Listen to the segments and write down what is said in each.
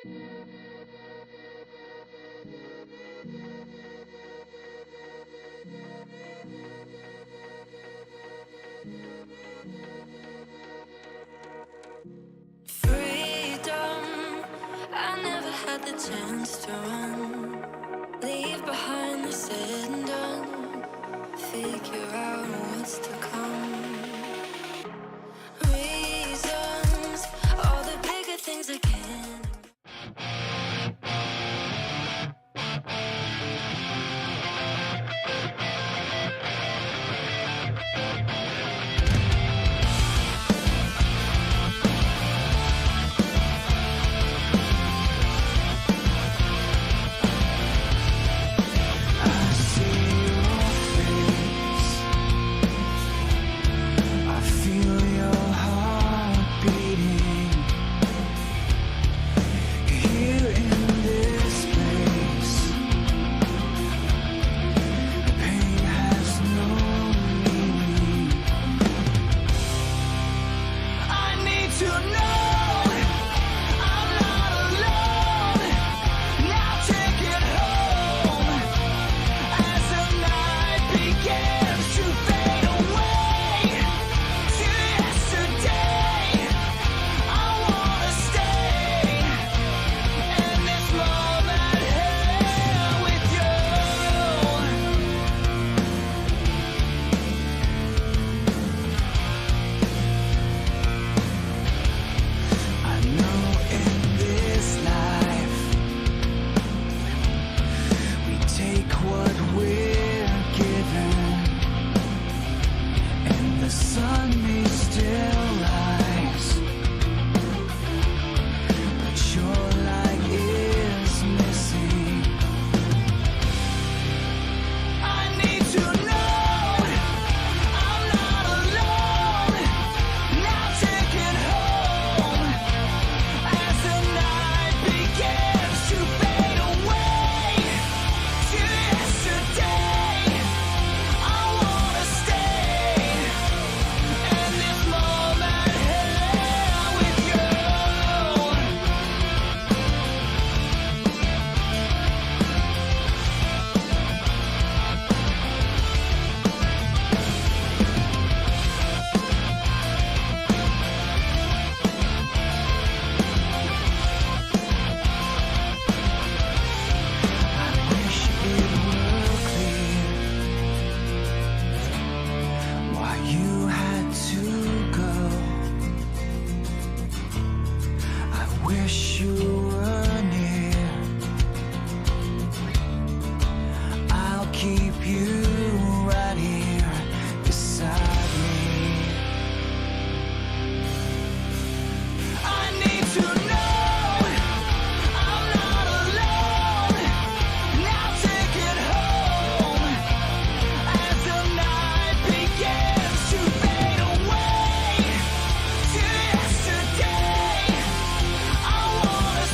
I never had the chance to run, leave behind the said and done, figure out what's to come. Reasons, all the bigger things again.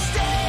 Stay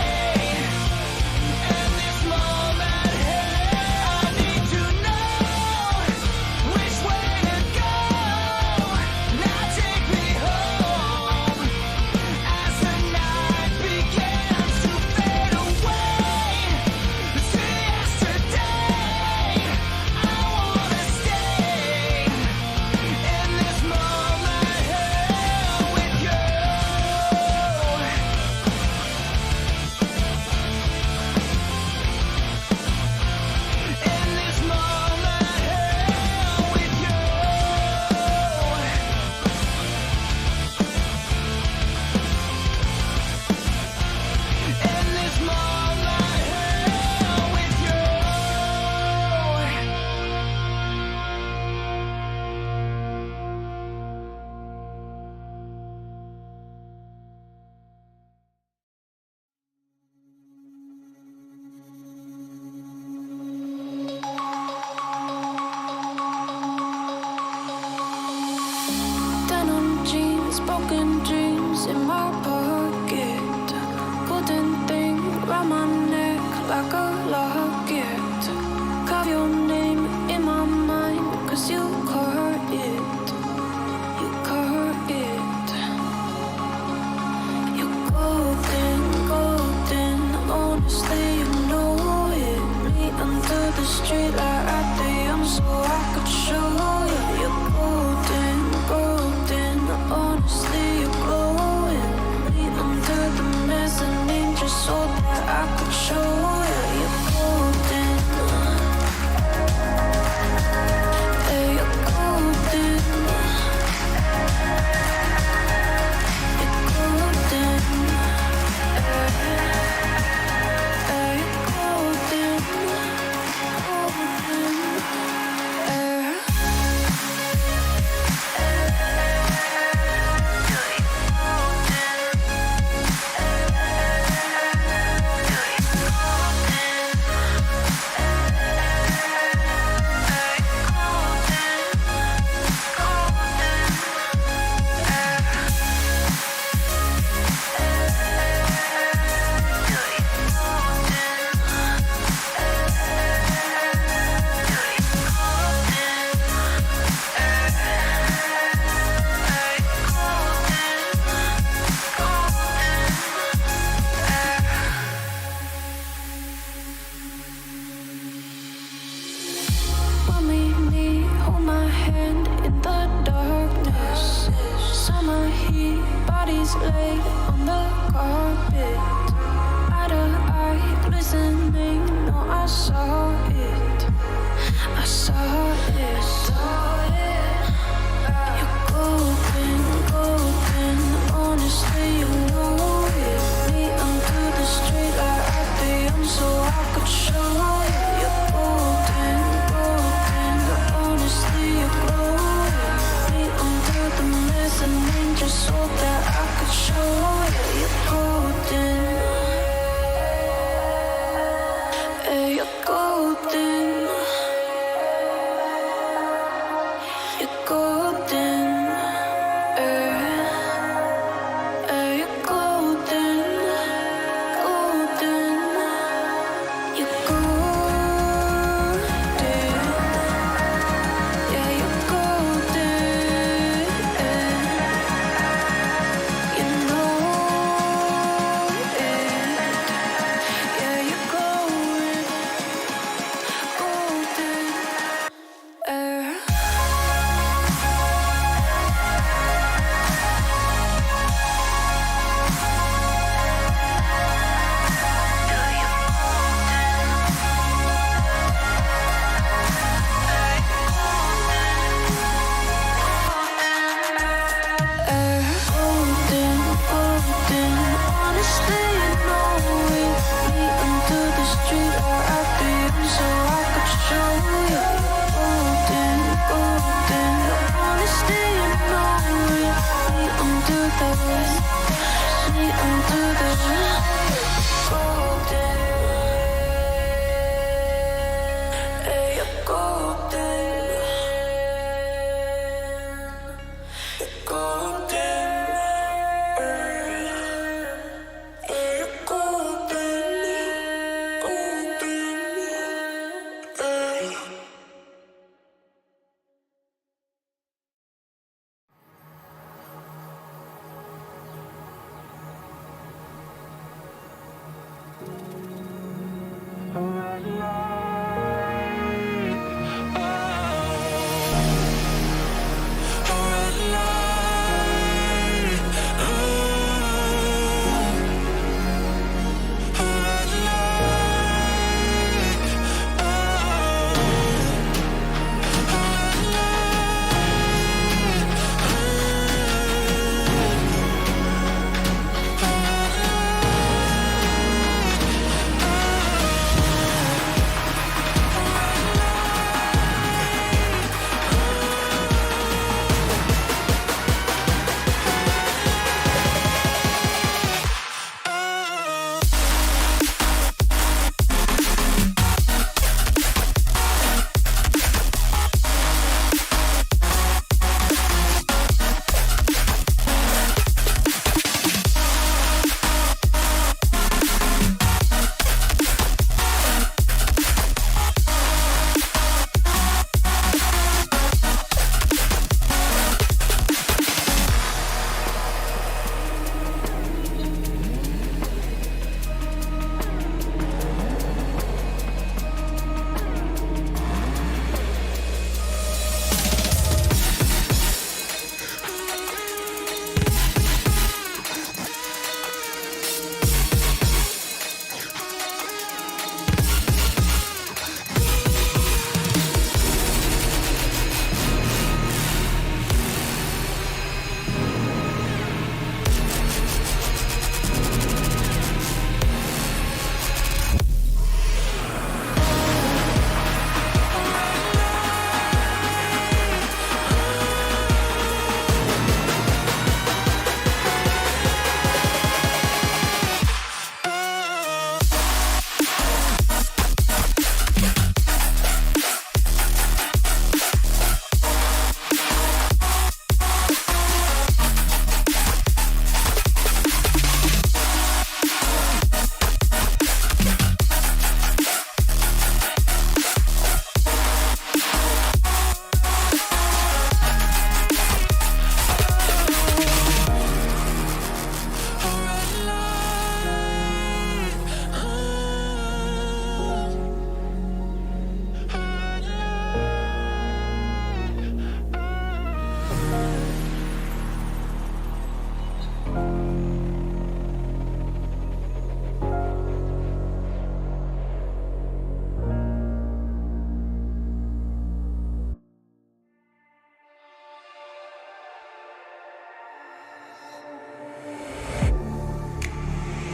on the carpet. Eye to eye, glistening. No, I saw it. I saw it. You're golden, golden. Honestly, you know it. Me under the street light at the end, so I could show you. You're golden, golden. Honestly, you're glowing. Me under the mezzanine, just so that I could show you. You're golden. Hey, you're golden. You're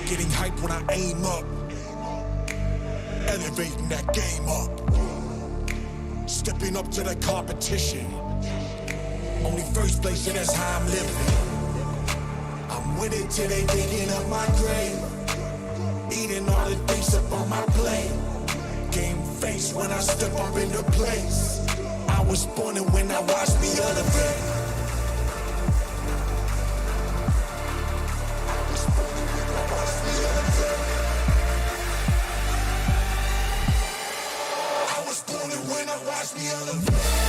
Getting hyped when I aim up, elevating that game up, stepping up to the competition. Only first place, and that's how I'm living. I'm with it till they digging up my grave, eating all the things up on my plate. Game face when I step up into place. I was born and when I watched me elevate. I was born and when I watched me elevate.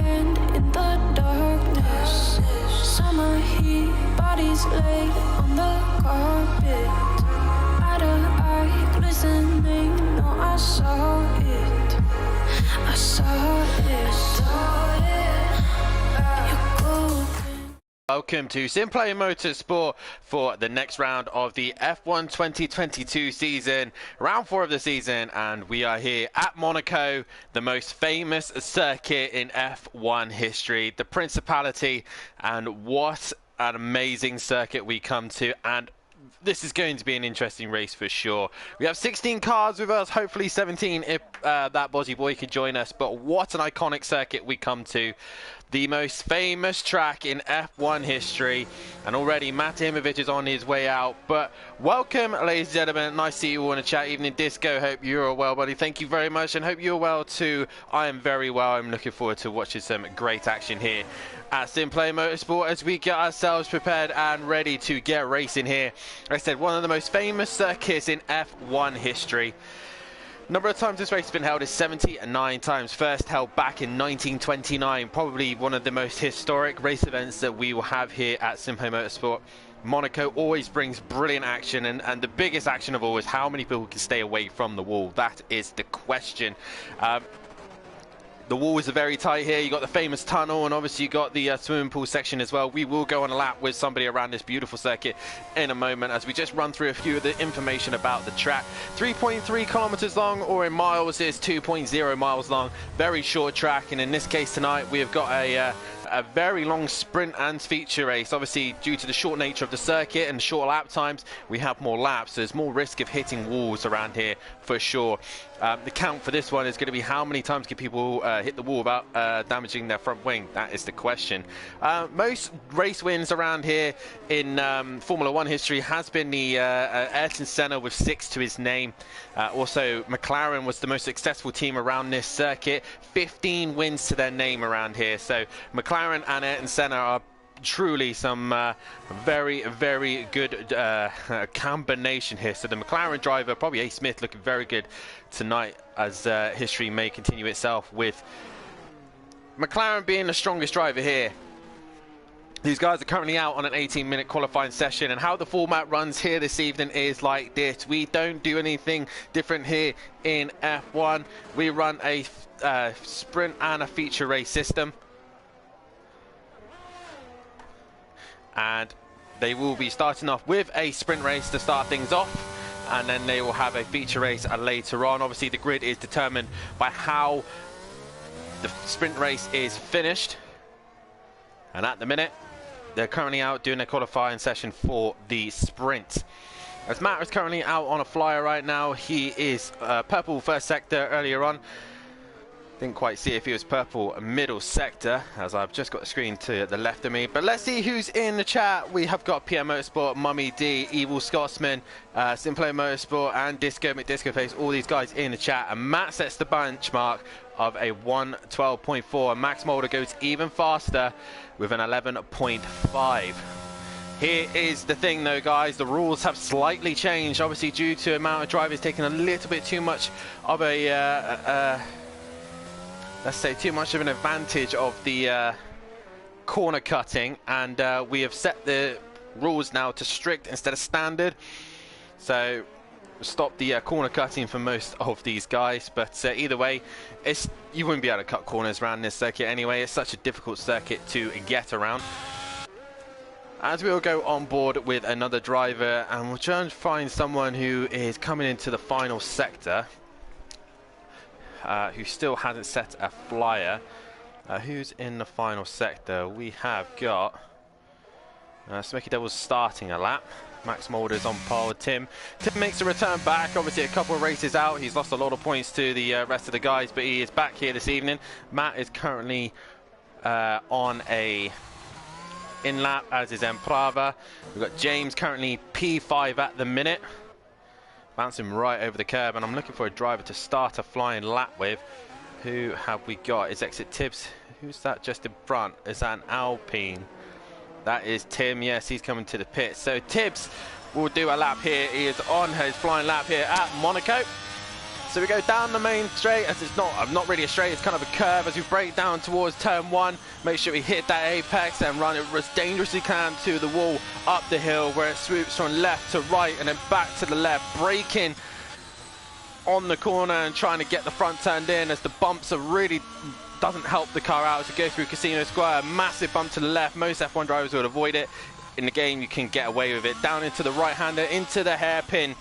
hand in the darkness. Summer heat, bodies laid on the carpet. Eye to eye, glistening, no, I saw it. I saw it. You're golden. Welcome to Simplay Motorsport for the next round of the F1 2022 season, round 4 of the season, and we are here at Monaco, the most famous circuit in F1 history, the Principality, and what an amazing circuit we come to. And this is going to be an interesting race for sure. We have 16 cars with us, hopefully 17 if that Bozzy boy can join us. But what an iconic circuit we come to. The most famous track in F1 history. And already Matt Imovic is on his way out. But welcome, ladies and gentlemen. Nice to see you all in the chat. Evening Disco, hope you're well, buddy. Thank you very much, and hope you're well too. I am very well. I'm looking forward to watching some great action here at Simplay Motorsport as we get ourselves prepared and ready to get racing here. Like I said, one of the most famous circuits in F1 history. Number of times this race has been held is 79 times. First held back in 1929. Probably one of the most historic race events that we will have here at Simplay Motorsport. Monaco always brings brilliant action, and the biggest action of all is how many people can stay away from the wall. That is the question. The walls are very tight here. You got the famous tunnel, and obviously you got the swimming pool section as well. We will go on a lap with somebody around this beautiful circuit in a moment as we just run through a few of the information about the track. 3.3 kilometers long, or in miles is 2.0 miles long. Very short track, and in this case tonight we have got a very long sprint and feature race. Obviously, due to the short nature of the circuit and short lap times, we have more laps. There's more risk of hitting walls around here for sure. The count for this one is going to be how many times can people hit the wall without damaging their front wing. That is the question. Most race wins around here in Formula 1 history has been the Ayrton Senna with 6 to his name. Also, McLaren was the most successful team around this circuit. 15 wins to their name around here. So McLaren and Ayrton Senna are truly some very, very good combination here. So the McLaren driver, probably A. Smith, looking very good tonight as history may continue itself with McLaren being the strongest driver here. These guys are currently out on an 18-minute qualifying session, and how the format runs here this evening is like this. We don't do anything different here in F1. We run a sprint and a feature race system. And they will be starting off with a sprint race to start things off, and then they will have a feature race later on. Obviously the grid is determined by how the sprint race is finished, and at the minute they're currently out doing a qualifying session for the sprint. As Matt is currently out on a flyer right now. He is purple first sector earlier on. Didn't quite see if he was purple middle sector, as I've just got the screen to the left of me. But let's see who's in the chat. We have got PM Motorsport, Mummy D, Evil Scotsman, Simplay Motorsport, and Disco McDisco Face. All these guys in the chat. And Matt sets the benchmark of a 1:12.4. Max Mulder goes even faster with an 11.5. Here is the thing though, guys. The rules have slightly changed, obviously due to amount of drivers taking a little bit too much of a let's say too much of an advantage of the corner cutting, and we have set the rules now to strict instead of standard, so stop the corner cutting for most of these guys. But either way, you wouldn't be able to cut corners around this circuit anyway. It's such a difficult circuit to get around. As we will go on board with another driver, and we'll try and find someone who is coming into the final sector, who still hasn't set a flyer. Who's in the final sector? We have got Smoky Devil's starting a lap. Max Mulder's on par with Tim. Tim makes a return back, obviously a couple of races out. He's lost a lot of points to the rest of the guys, but he is back here this evening. Matt is currently on a in lap, as is Emprava. We've got James currently P5 at the minute. Bouncing right over the curb, and I'm looking for a driver to start a flying lap with. Who have we got? Is Exit Tibbs? Who's that just in front? Is that an Alpine? That is Tim. Yes, he's coming to the pit. So Tibbs will do a lap here. He is on his flying lap here at Monaco. So we go down the main straight, as it's not really a straight, it's kind of a curve as we break down towards turn 1. Make sure we hit that apex and run it as dangerously can to the wall, up the hill where it swoops from left to right and then back to the left, braking on the corner and trying to get the front turned in, as the bumps are really doesn't help the car out as it goes through Casino Square. Massive bump to the left, most F1 drivers would avoid it. In the game you can get away with it. Down into the right-hander, into the hairpin,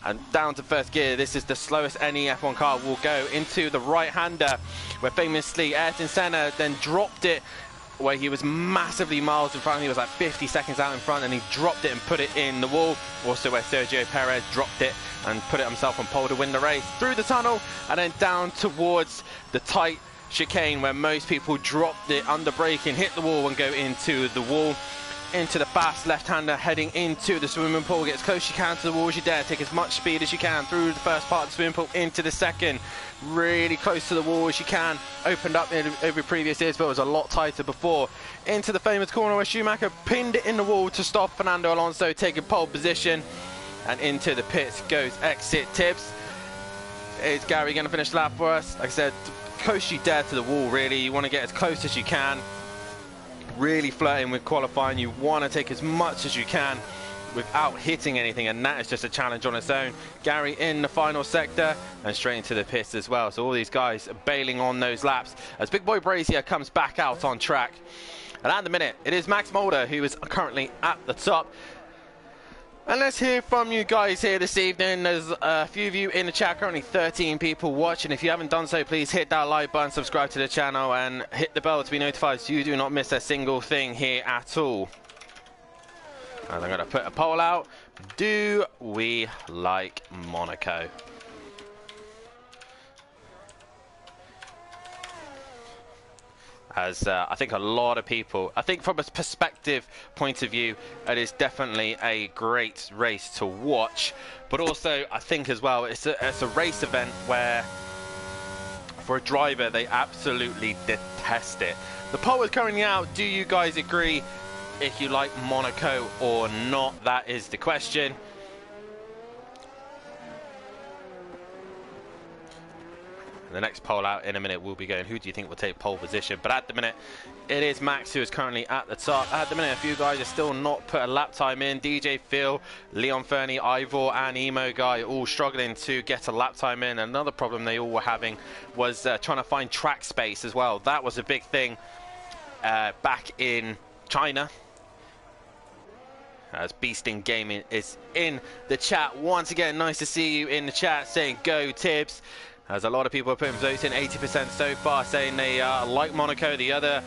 and down to first gear. This is the slowest any F1 car will go. Into the right-hander, where famously Ayrton Senna then dropped it, where he was massively miles in front. He was like 50 seconds out in front, and he dropped it and put it in the wall. Also where Sergio Perez dropped it and put it himself on pole to win the race. Through the tunnel, and then down towards the tight chicane, where most people dropped it under braking, hit the wall and go into the wall. Into the fast left-hander, heading into the swimming pool. Get as close as you can to the wall as you dare. Take as much speed as you can through the first part of the swimming pool into the second. Really close to the wall as you can. Opened up over previous years, but it was a lot tighter before. Into the famous corner where Schumacher pinned it in the wall to stop Fernando Alonso taking pole position. And into the pits goes exit tips. Is Gary going to finish the lap for us? Like I said, close you dare to the wall, really. You want to get as close as you can. Really flirting with qualifying. You want to take as much as you can without hitting anything, and that is just a challenge on its own. Gary in the final sector and straight into the pits as well. So all these guys are bailing on those laps as Big Boy Brazier comes back out on track. And at the minute, it is Max Mulder who is currently at the top. And let's hear from you guys here this evening. There's a few of you in the chat, currently 13 people watching. If you haven't done so, please hit that like button, subscribe to the channel, and hit the bell to be notified so you do not miss a single thing here at all. And I'm going to put a poll out. Do we like Monaco? As I think a lot of people, I think from a perspective point of view, it is definitely a great race to watch. But also, I think as well, it's a race event where, for a driver, they absolutely detest it. The poll is currently out. Do you guys agree if you like Monaco or not? That is the question. The next poll out in a minute will be going, who do you think will take pole position? But at the minute, it is Max who is currently at the top. At the minute, a few guys are still not put a lap time in. DJ Phil, Leon Fernie, Ivor and Emo Guy all struggling to get a lap time in. Another problem they all were having was trying to find track space as well. That was a big thing back in China. As Beasting Gaming is in the chat. Once again, nice to see you in the chat saying go Tibbs. As a lot of people are putting votes in, 80% so far saying they like Monaco, the other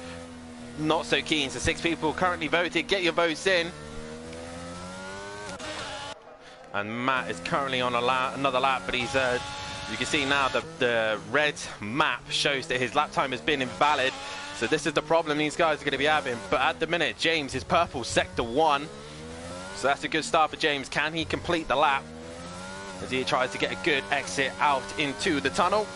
not so keen. So 6 people currently voted. Get your votes in. And Matt is currently on another lap, but he's, you can see now the red map shows that his lap time has been invalid. So this is the problem these guys are going to be having. But at the minute, James is purple, sector 1. So that's a good start for James. Can he complete the lap? As he tries to get a good exit out into the tunnel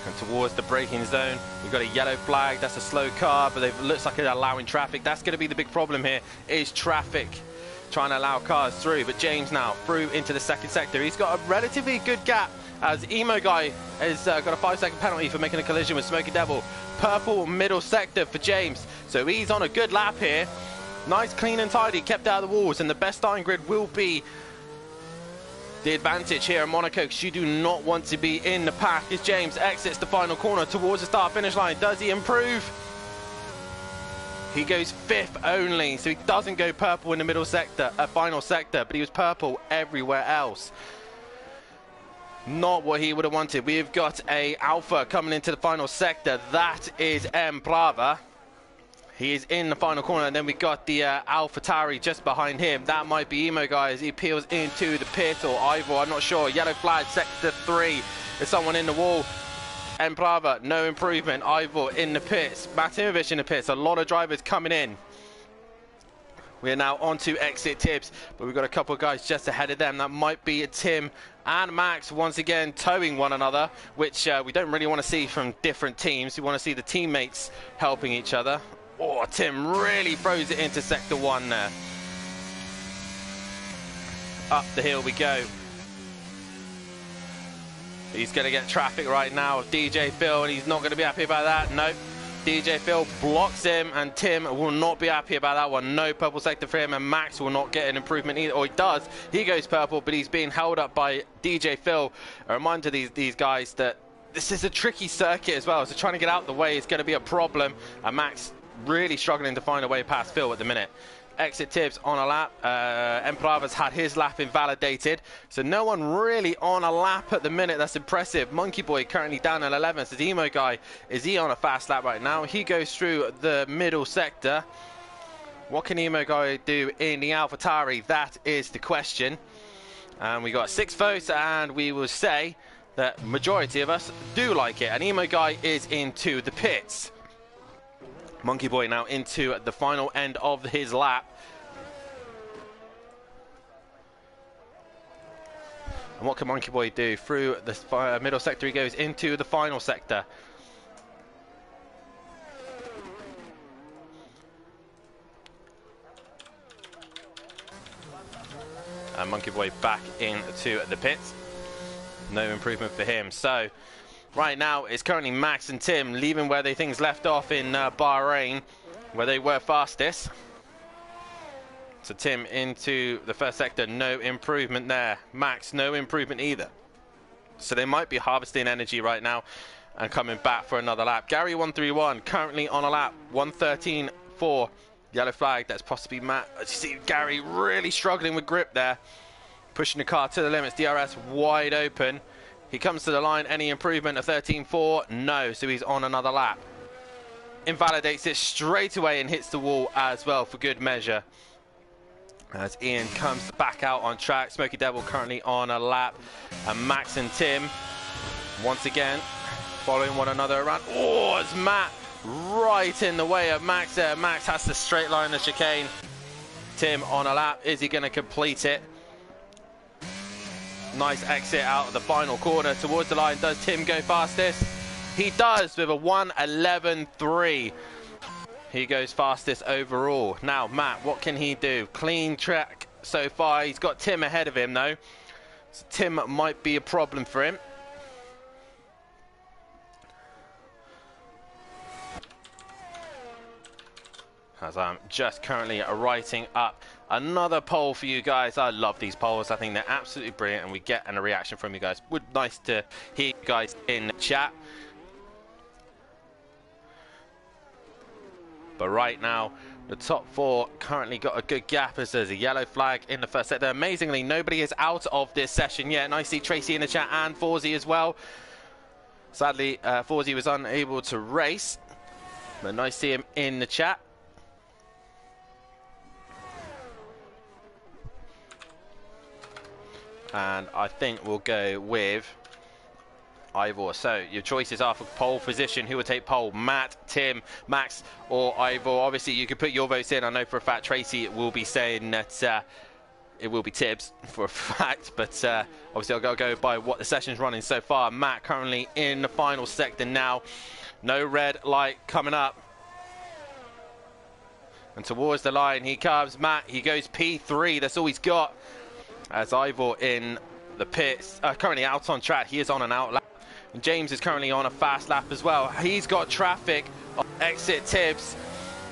and towards the braking zone. We've got a yellow flag. That's a slow car, but it looks like they're allowing traffic. That's going to be the big problem here, is traffic trying to allow cars through. But James now through into the second sector. He's got a relatively good gap, as Emo Guy has got a 5-second penalty for making a collision with Smoky Devil. Purple middle sector for James. So he's on a good lap here. Nice, clean and tidy, kept out of the walls, and the best starting grid will be the advantage here in Monaco, because you do not want to be in the pack. As James exits the final corner towards the start-finish line, does he improve? He goes 5th only, so he doesn't go purple in the middle sector, final sector, but he was purple everywhere else. Not what he would have wanted. We've got a Alpha coming into the final sector. That is M. Brava. He is in the final corner, and then we got the AlphaTauri just behind him. That might be Emo Guy as he peels into the pit, or Ivor, I'm not sure. Yellow flag, sector 3. There's someone in the wall. And Brava, no improvement. Ivor in the pits. Matimovic in the pits. A lot of drivers coming in. We're now on to exit tips, but we've got a couple of guys just ahead of them. That might be Tim and Max once again towing one another, which we don't really want to see from different teams. We want to see the teammates helping each other. Oh, Tim really throws it into sector 1 there. Up the hill we go. He's going to get traffic right now of DJ Phil, and he's not going to be happy about that. Nope. DJ Phil blocks him, and Tim will not be happy about that one. No purple sector for him, and Max will not get an improvement either. Or he does. He goes purple, but he's being held up by DJ Phil. A reminder to these guys that this is a tricky circuit as well, so trying to get out the way is going to be a problem. And Max really struggling to find a way past Phil at the minute. Exit Tibbs on a lap. Emprava's had his lap invalidated, so no one really on a lap at the minute. That's impressive. Monkey Boy currently down at 11th. So the Emo Guy, is he on a fast lap right now? He goes through the middle sector. What can Emo Guy do in the AlphaTauri? That is the question. And we got 6 votes, and we will say that majority of us do like it. And Emo Guy is into the pits. Monkey Boy now into the final end of his lap. And what can Monkey Boy do? Through the middle sector he goes into the final sector. And Monkey Boy back into the pits. No improvement for him. So right now it's currently Max and Tim leaving where things left off in Bahrain, where they were fastest. So Tim into the first sector, no improvement there. Max, no improvement either. So they might be harvesting energy right now and coming back for another lap. Gary 131 currently on a lap, 113.4. Yellow flag, that's possibly Matt. You see Gary really struggling with grip there. Pushing the car to the limits, DRS wide open. He comes to the line, any improvement of 13.4? No, so he's on another lap. Invalidates it straight away and hits the wall as well for good measure. As Ian comes back out on track, Smoky Devil currently on a lap. And Max and Tim, once again, following one another around. Oh, it's Matt right in the way of Max there. Max has to straight line the chicane. Tim on a lap, is he going to complete it? Nice exit out of the final corner towards the line. Does Tim go fastest? He does with a 1:11.3. He goes fastest overall. Now, Matt, what can he do? Clean track so far. He's got Tim ahead of him, though. So Tim might be a problem for him. As I'm just currently writing up another poll for you guys. I love these polls. I think they're absolutely brilliant, and we get a reaction from you guys. Would nice to hear you guys in the chat. But right now, the top 4 currently got a good gap as there's a yellow flag in the first sector. Amazingly, nobody is out of this session yet. Nice to see Tracy in the chat and Forzy as well. Sadly, Forzy was unable to race, but nice to see him in the chat. And I think we'll go with Ivor. So your choices are for pole position. Who will take pole? Matt, Tim, Max, or Ivor? Obviously, you could put your votes in. I know for a fact Tracy will be saying that it will be Tibbs for a fact, but obviously I'll go by what the session's running so far. Matt currently in the final sector now. No red light coming up. And towards the line he comes. Matt, he goes P3. That's all he's got. As Ivor in the pits, currently out on track. He is on an out lap. And James is currently on a fast lap as well. He's got traffic on exit Tibbs.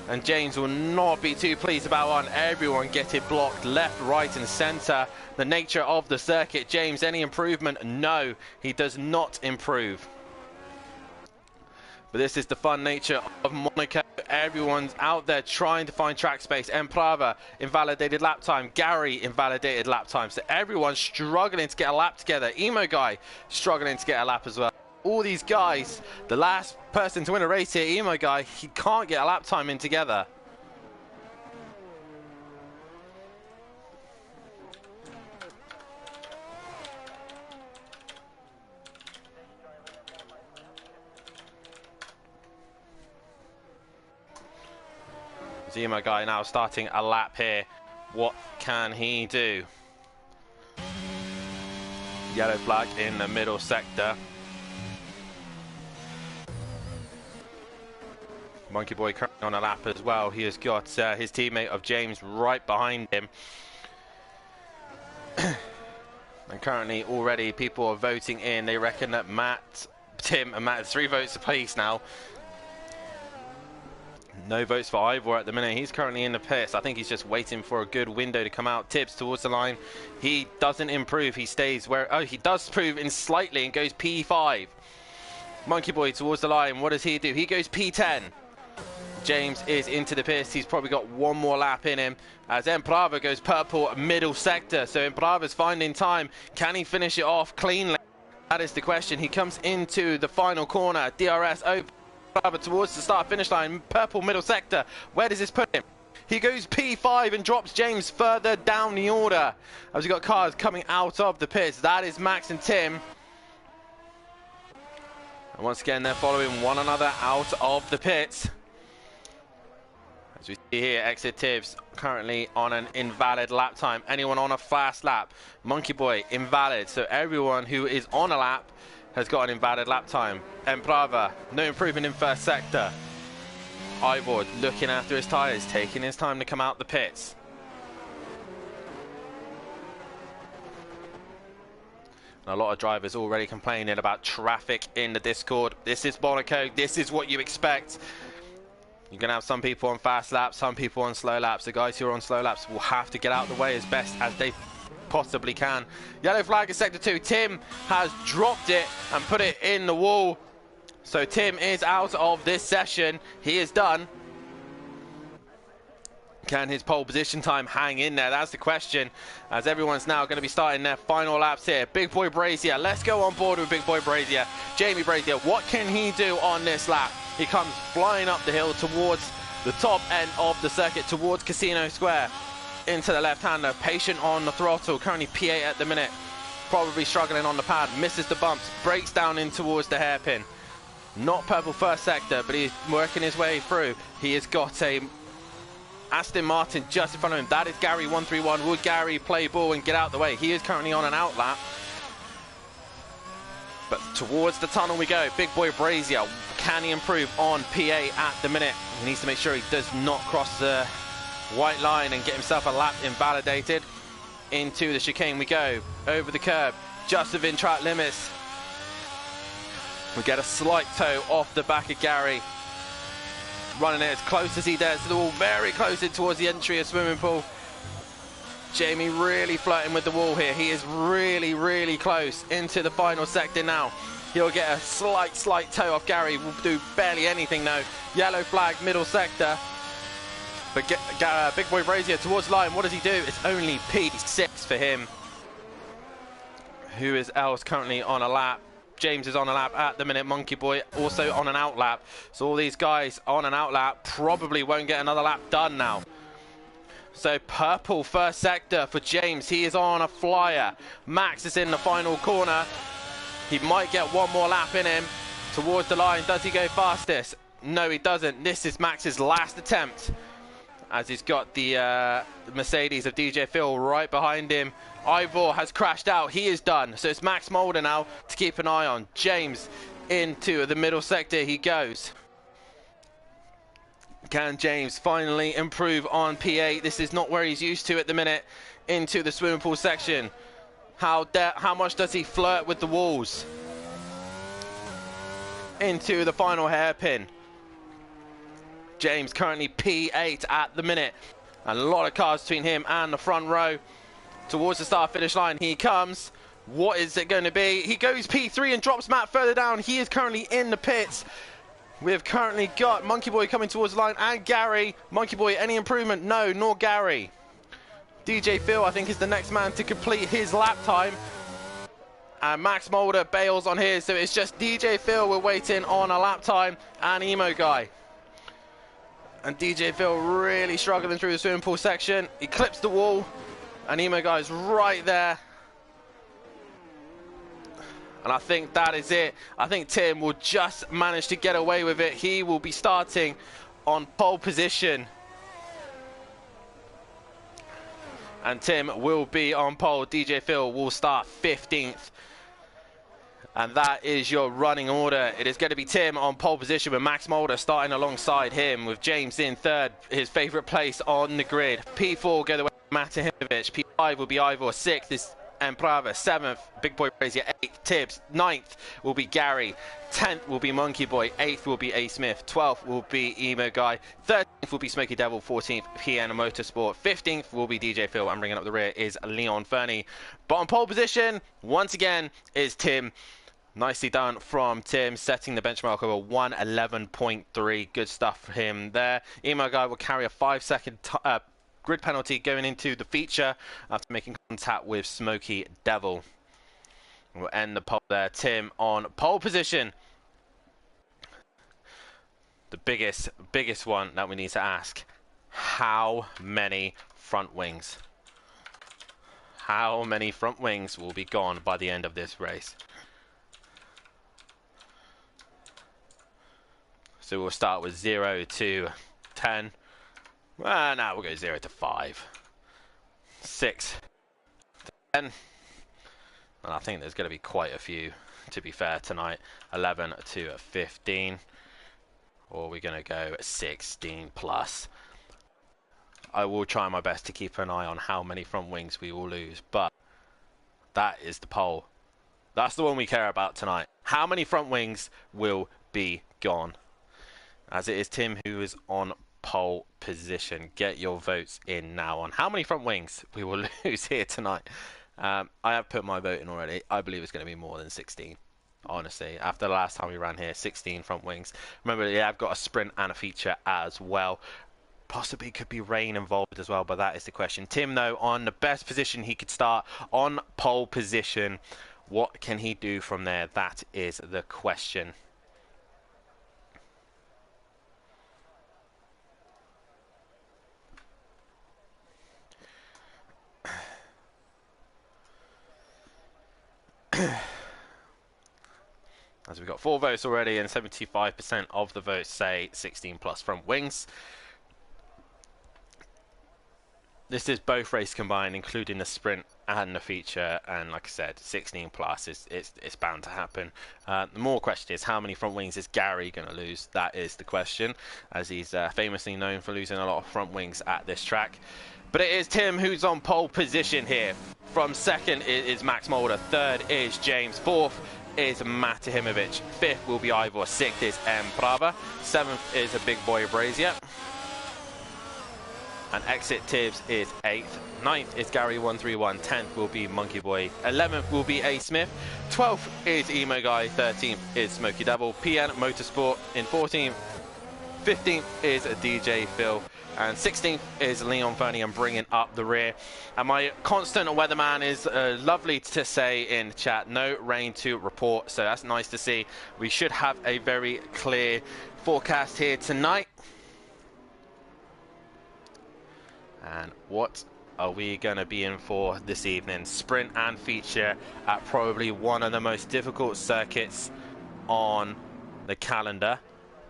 And James will not be too pleased about one. Everyone getting blocked left, right and centre. The nature of the circuit. James, any improvement? No, he does not improve. But this is the fun nature of Monaco. Everyone's out there trying to find track space. Emprava, invalidated lap time. Gary, invalidated lap time. So everyone's struggling to get a lap together. Emo Guy, struggling to get a lap as well. All these guys, the last person to win a race here, Emo Guy, he can't get a lap time in together. Emo Guy now starting a lap here. What can he do? Yellow flag in the middle sector. Monkey Boy currently on a lap as well. He has got his teammate of James right behind him. And currently already people are voting in. They reckon that Tim and Matt, 3 votes apiece now. No votes for Ivor at the minute. He's currently in the pits. I think he's just waiting for a good window to come out. Tips towards the line. He doesn't improve. He stays where... Oh, he does improve in slightly and goes P5. Monkey Boy towards the line. What does he do? He goes P10. James is into the pits. He's probably got one more lap in him. As Emprava goes purple middle sector. So Emprava's finding time. Can he finish it off cleanly? That is the question. He comes into the final corner. DRS open. Emprava towards the start finish line. Purple middle sector. Where does this put him? He goes P5 and drops James further down the order. As we've got cars coming out of the pits. That is Max and Tim. And once again, they're following one another out of the pits. As we see here, Exit Tibbs currently on an invalid lap time. Anyone on a fast lap? Monkey Boy, invalid. So everyone who is on a lap has got an invalid lap time. Emprava, no improvement in first sector. Ivor looking after his tyres, taking his time to come out the pits. And a lot of drivers already complaining about traffic in the Discord. This is Monaco. This is what you expect. You're going to have some people on fast laps, some people on slow laps. The guys who are on slow laps will have to get out of the way as best as they possibly can. Yellow flag is sector 2. Tim has dropped it and put it in the wall. So Tim is out of this session. He is done. Can his pole position time hang in there? That's the question, as everyone's now going to be starting their final laps here. Big Boy Brazier, let's go on board with Big Boy Brazier. Jamie Brazier, what can he do on this lap? He comes flying up the hill towards the top end of the circuit, towards Casino Square. Into the left-hander, patient on the throttle, currently P8 at the minute. Probably struggling on the pad, misses the bumps, breaks down in towards the hairpin. Not purple first sector, but he's working his way through. He has got a Aston Martin just in front of him. That is Gary 131. Would Gary play ball and get out the way? He is currently on an out lap. But towards the tunnel we go. Big Boy Brazier, can he improve on P8 at the minute? He needs to make sure he does not cross the white line and get himself a lap invalidated. Into the chicane we go. Over the curb, just within track limits. We get a slight toe off the back of Gary. Running it as close as he dares to the wall, very close in towards the entry of swimming pool. Jamie really flirting with the wall here. He is really, really close into the final sector now. He'll get a slight toe off Gary. Will do barely anything though. Yellow flag, middle sector. But Big Boy Brazier towards the line. What does he do? It's only P6 for him. Who is else currently on a lap? James is on a lap at the minute. Monkey Boy also on an out lap. So all these guys on an out lap probably won't get another lap done now. So purple first sector for James. He is on a flyer. Max is in the final corner. He might get one more lap in him towards the line. Does he go fastest? No, he doesn't. This is Max's last attempt, as he's got the Mercedes of DJ Phil right behind him. Ivor has crashed out. He is done. So it's Max Mulder now to keep an eye on. James into the middle sector he goes. Can James finally improve on P8? This is not where he's used to at the minute. Into the swimming pool section. How much does he flirt with the walls? Into the final hairpin. James currently P8 at the minute. A lot of cars between him and the front row. Towards the start finish line he comes. What is it going to be? He goes P3 and drops Matt further down. He is currently in the pits. We've currently got Monkey Boy coming towards the line and Gary. Monkey Boy, any improvement? No, nor Gary. DJ Phil, I think, is the next man to complete his lap time. And Max Mulder bails on his. So it's just DJ Phil we're waiting on a lap time and Emo Guy. And DJ Phil really struggling through the swimming pool section. He clips the wall. And Emo Guy's right there. And I think that is it. I think Tim will just manage to get away with it. He will be starting on pole position. And Tim will be on pole. DJ Phil will start 15th. And that is your running order. It is going to be Tim on pole position with Max Mulder starting alongside him, with James in third, his favourite place on the grid. P4 go the way of Matahimovic. P5 will be Ivor. 6th is Emprava. 7th, Big Boy Brazier. 8th, Tibbs. 9th will be Gary. 10th will be Monkey Boy. 8th will be A Smith. 12th will be Emo Guy. 13th will be Smoky Devil. 14th, PN Motorsport. 15th will be DJ Phil. And bringing up the rear is Leon Fernie. But on pole position, once again, is Tim. Nicely done from Tim, setting the benchmark over 1:11.3. Good stuff for him there. Emo Guy will carry a 5-second grid penalty going into the feature after making contact with Smoky Devil. We'll end the pole there. Tim on pole position. The biggest one that we need to ask: how many front wings? How many front wings will be gone by the end of this race? So we'll start with 0 to 10. Well, now we'll go 0 to 5. 6 to 10. And I think there's going to be quite a few, to be fair, tonight. 11 to 15. Or we're going to go 16 plus. I will try my best to keep an eye on how many front wings we will lose. But that is the poll. That's the one we care about tonight. How many front wings will be gone? As it is Tim who is on pole position. Get your votes in now on how many front wings we will lose here tonight. I have put my vote in already. I believe it's going to be more than 16. Honestly, after the last time we ran here, 16 front wings. Remember, yeah, I've got a sprint and a feature as well. Possibly could be rain involved as well, but that is the question. Tim, though, on the best position he could start, on pole position. What can he do from there? That is the question. As we've got 4 votes already, and 75% of the votes say 16 plus front wings. This is both races combined, including the sprint and the feature, and like I said, 16 plus it's bound to happen. The more question is, how many front wings is Gary going to lose? That is the question, as he's famously known for losing a lot of front wings at this track. But it is Tim who's on pole position here. From second is Max Mulder, third is James, fourth is Matahimovic, fifth will be Ivor, sixth is Emprava, seventh is a Big Boy Brazier, and exit Tibbs is 8th, 9th is Gary 131, 10th will be Monkey Boy, 11th will be A Smith, 12th is Emo Guy, 13th is Smoky Devil, PN Motorsport in 14th, 15th is DJ Phil, and 16th is Leon Fernie, and bringing up the rear. And my constant weatherman is lovely to say in chat, no rain to report, so that's nice to see. We should have a very clear forecast here tonight. And what are we going to be in for this evening? Sprint and feature at probably one of the most difficult circuits on the calendar.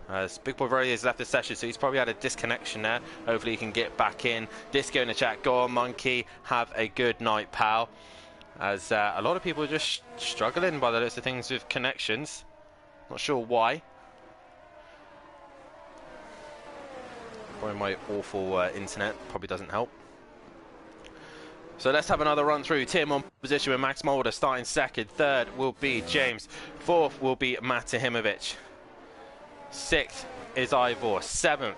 As Big Boy Rory has left the session, so he's probably had a disconnection there. Hopefully he can get back in. Disco in the chat. Go on, Monkey. Have a good night, pal. As a lot of people are just struggling by the looks of things with connections. Not sure why. Probably my awful internet probably doesn't help. So let's have another run through. Tim on position with Max Mulder starting second. Third will be James. Fourth will be Matahimovic. 6th is Ivor. 6th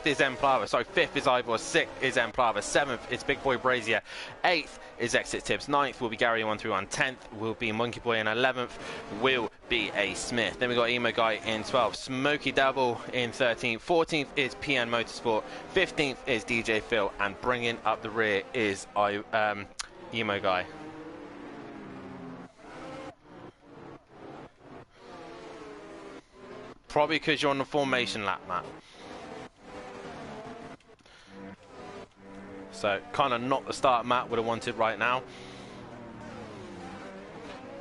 is Emprava. 5th is Ivor. 6th is Emprava. 7th is Big Boy Brazier. 8th is Exit Tips. 9th will be Gary 131. 10th will be Monkey Boy, and 11th will be A Smith. Then we got Emo Guy in 12th. Smoky Devil in 13th. 14th is PN Motorsport. 15th is DJ Phil, and bringing up the rear is Emo Guy. Probably because you're on the formation lap, Matt. So, kind of not the start Matt would have wanted right now.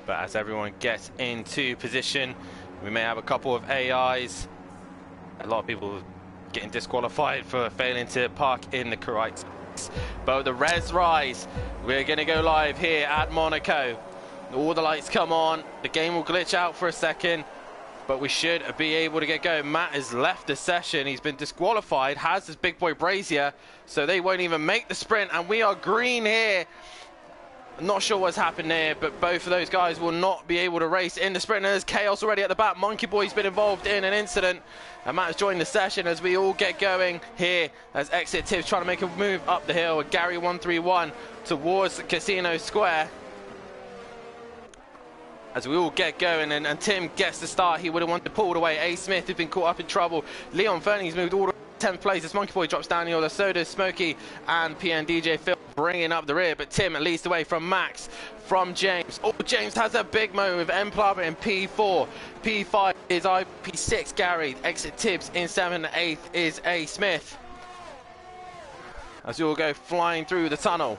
But as everyone gets into position, we may have a couple of AIs. A lot of people getting disqualified for failing to park in the correct space. But the res rise, we're going to go live here at Monaco. All the lights come on. The game will glitch out for a second, but we should be able to get going. Matt has left the session. He's been disqualified, has his Big Boy Brazier, so they won't even make the sprint, and we are green here Not sure what's happened there, but both of those guys will not be able to race in the sprint. There's chaos already at the back. Monkey Boy's been involved in an incident, and Matt's joined the session as we all get going here as Exit Tips trying to make a move up the hill with Gary 131 towards Casino Square. As we all get going, and Tim gets the start. He would have wanted to pull away. A. Smith has been caught up in trouble. Leon Fernie's moved all the way to 10th place. As Monkey Boy drops down the order, so does Smokey and PN DJ Phil bringing up the rear. But Tim leads the way from Max, from James. Oh, James has a big moment with M. Plava in P4. P5 is P6 Gary. Exit Tips in 7th and 8th is A. Smith. As we all go flying through the tunnel.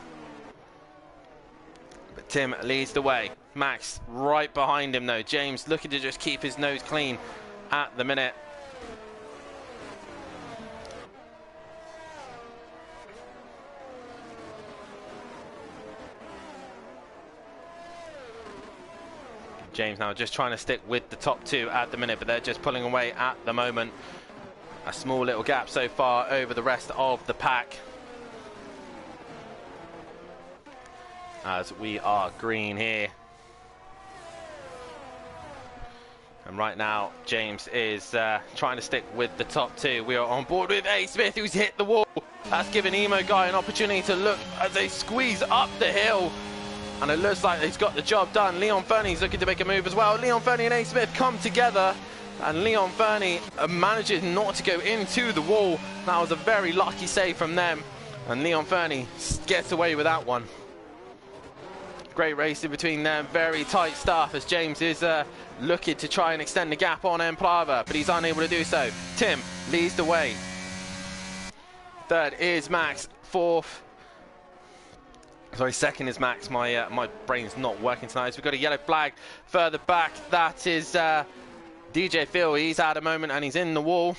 But Tim leads the way. Max right behind him though. James looking to just keep his nose clean at the minute. James now just trying to stick with the top two at the minute, but they're just pulling away at the moment. A small little gap so far over the rest of the pack. As we are green here. And right now, James is trying to stick with the top two. We are on board with A. Smith, who's hit the wall. That's given Emo Guy an opportunity to look as they squeeze up the hill. And it looks like he's got the job done. Leon Fernie's looking to make a move as well. Leon Fernie and A. Smith come together. And Leon Fernie manages not to go into the wall. That was a very lucky save from them. And Leon Fernie gets away with that one. Great racing between them, very tight stuff as James is looking to try and extend the gap on M. Plava, but he's unable to do so. Tim leads the way. Third is Max. Second is Max. My brain's not working tonight. So we've got a yellow flag further back. That is DJ Phil. He's had a moment and he's in the wall.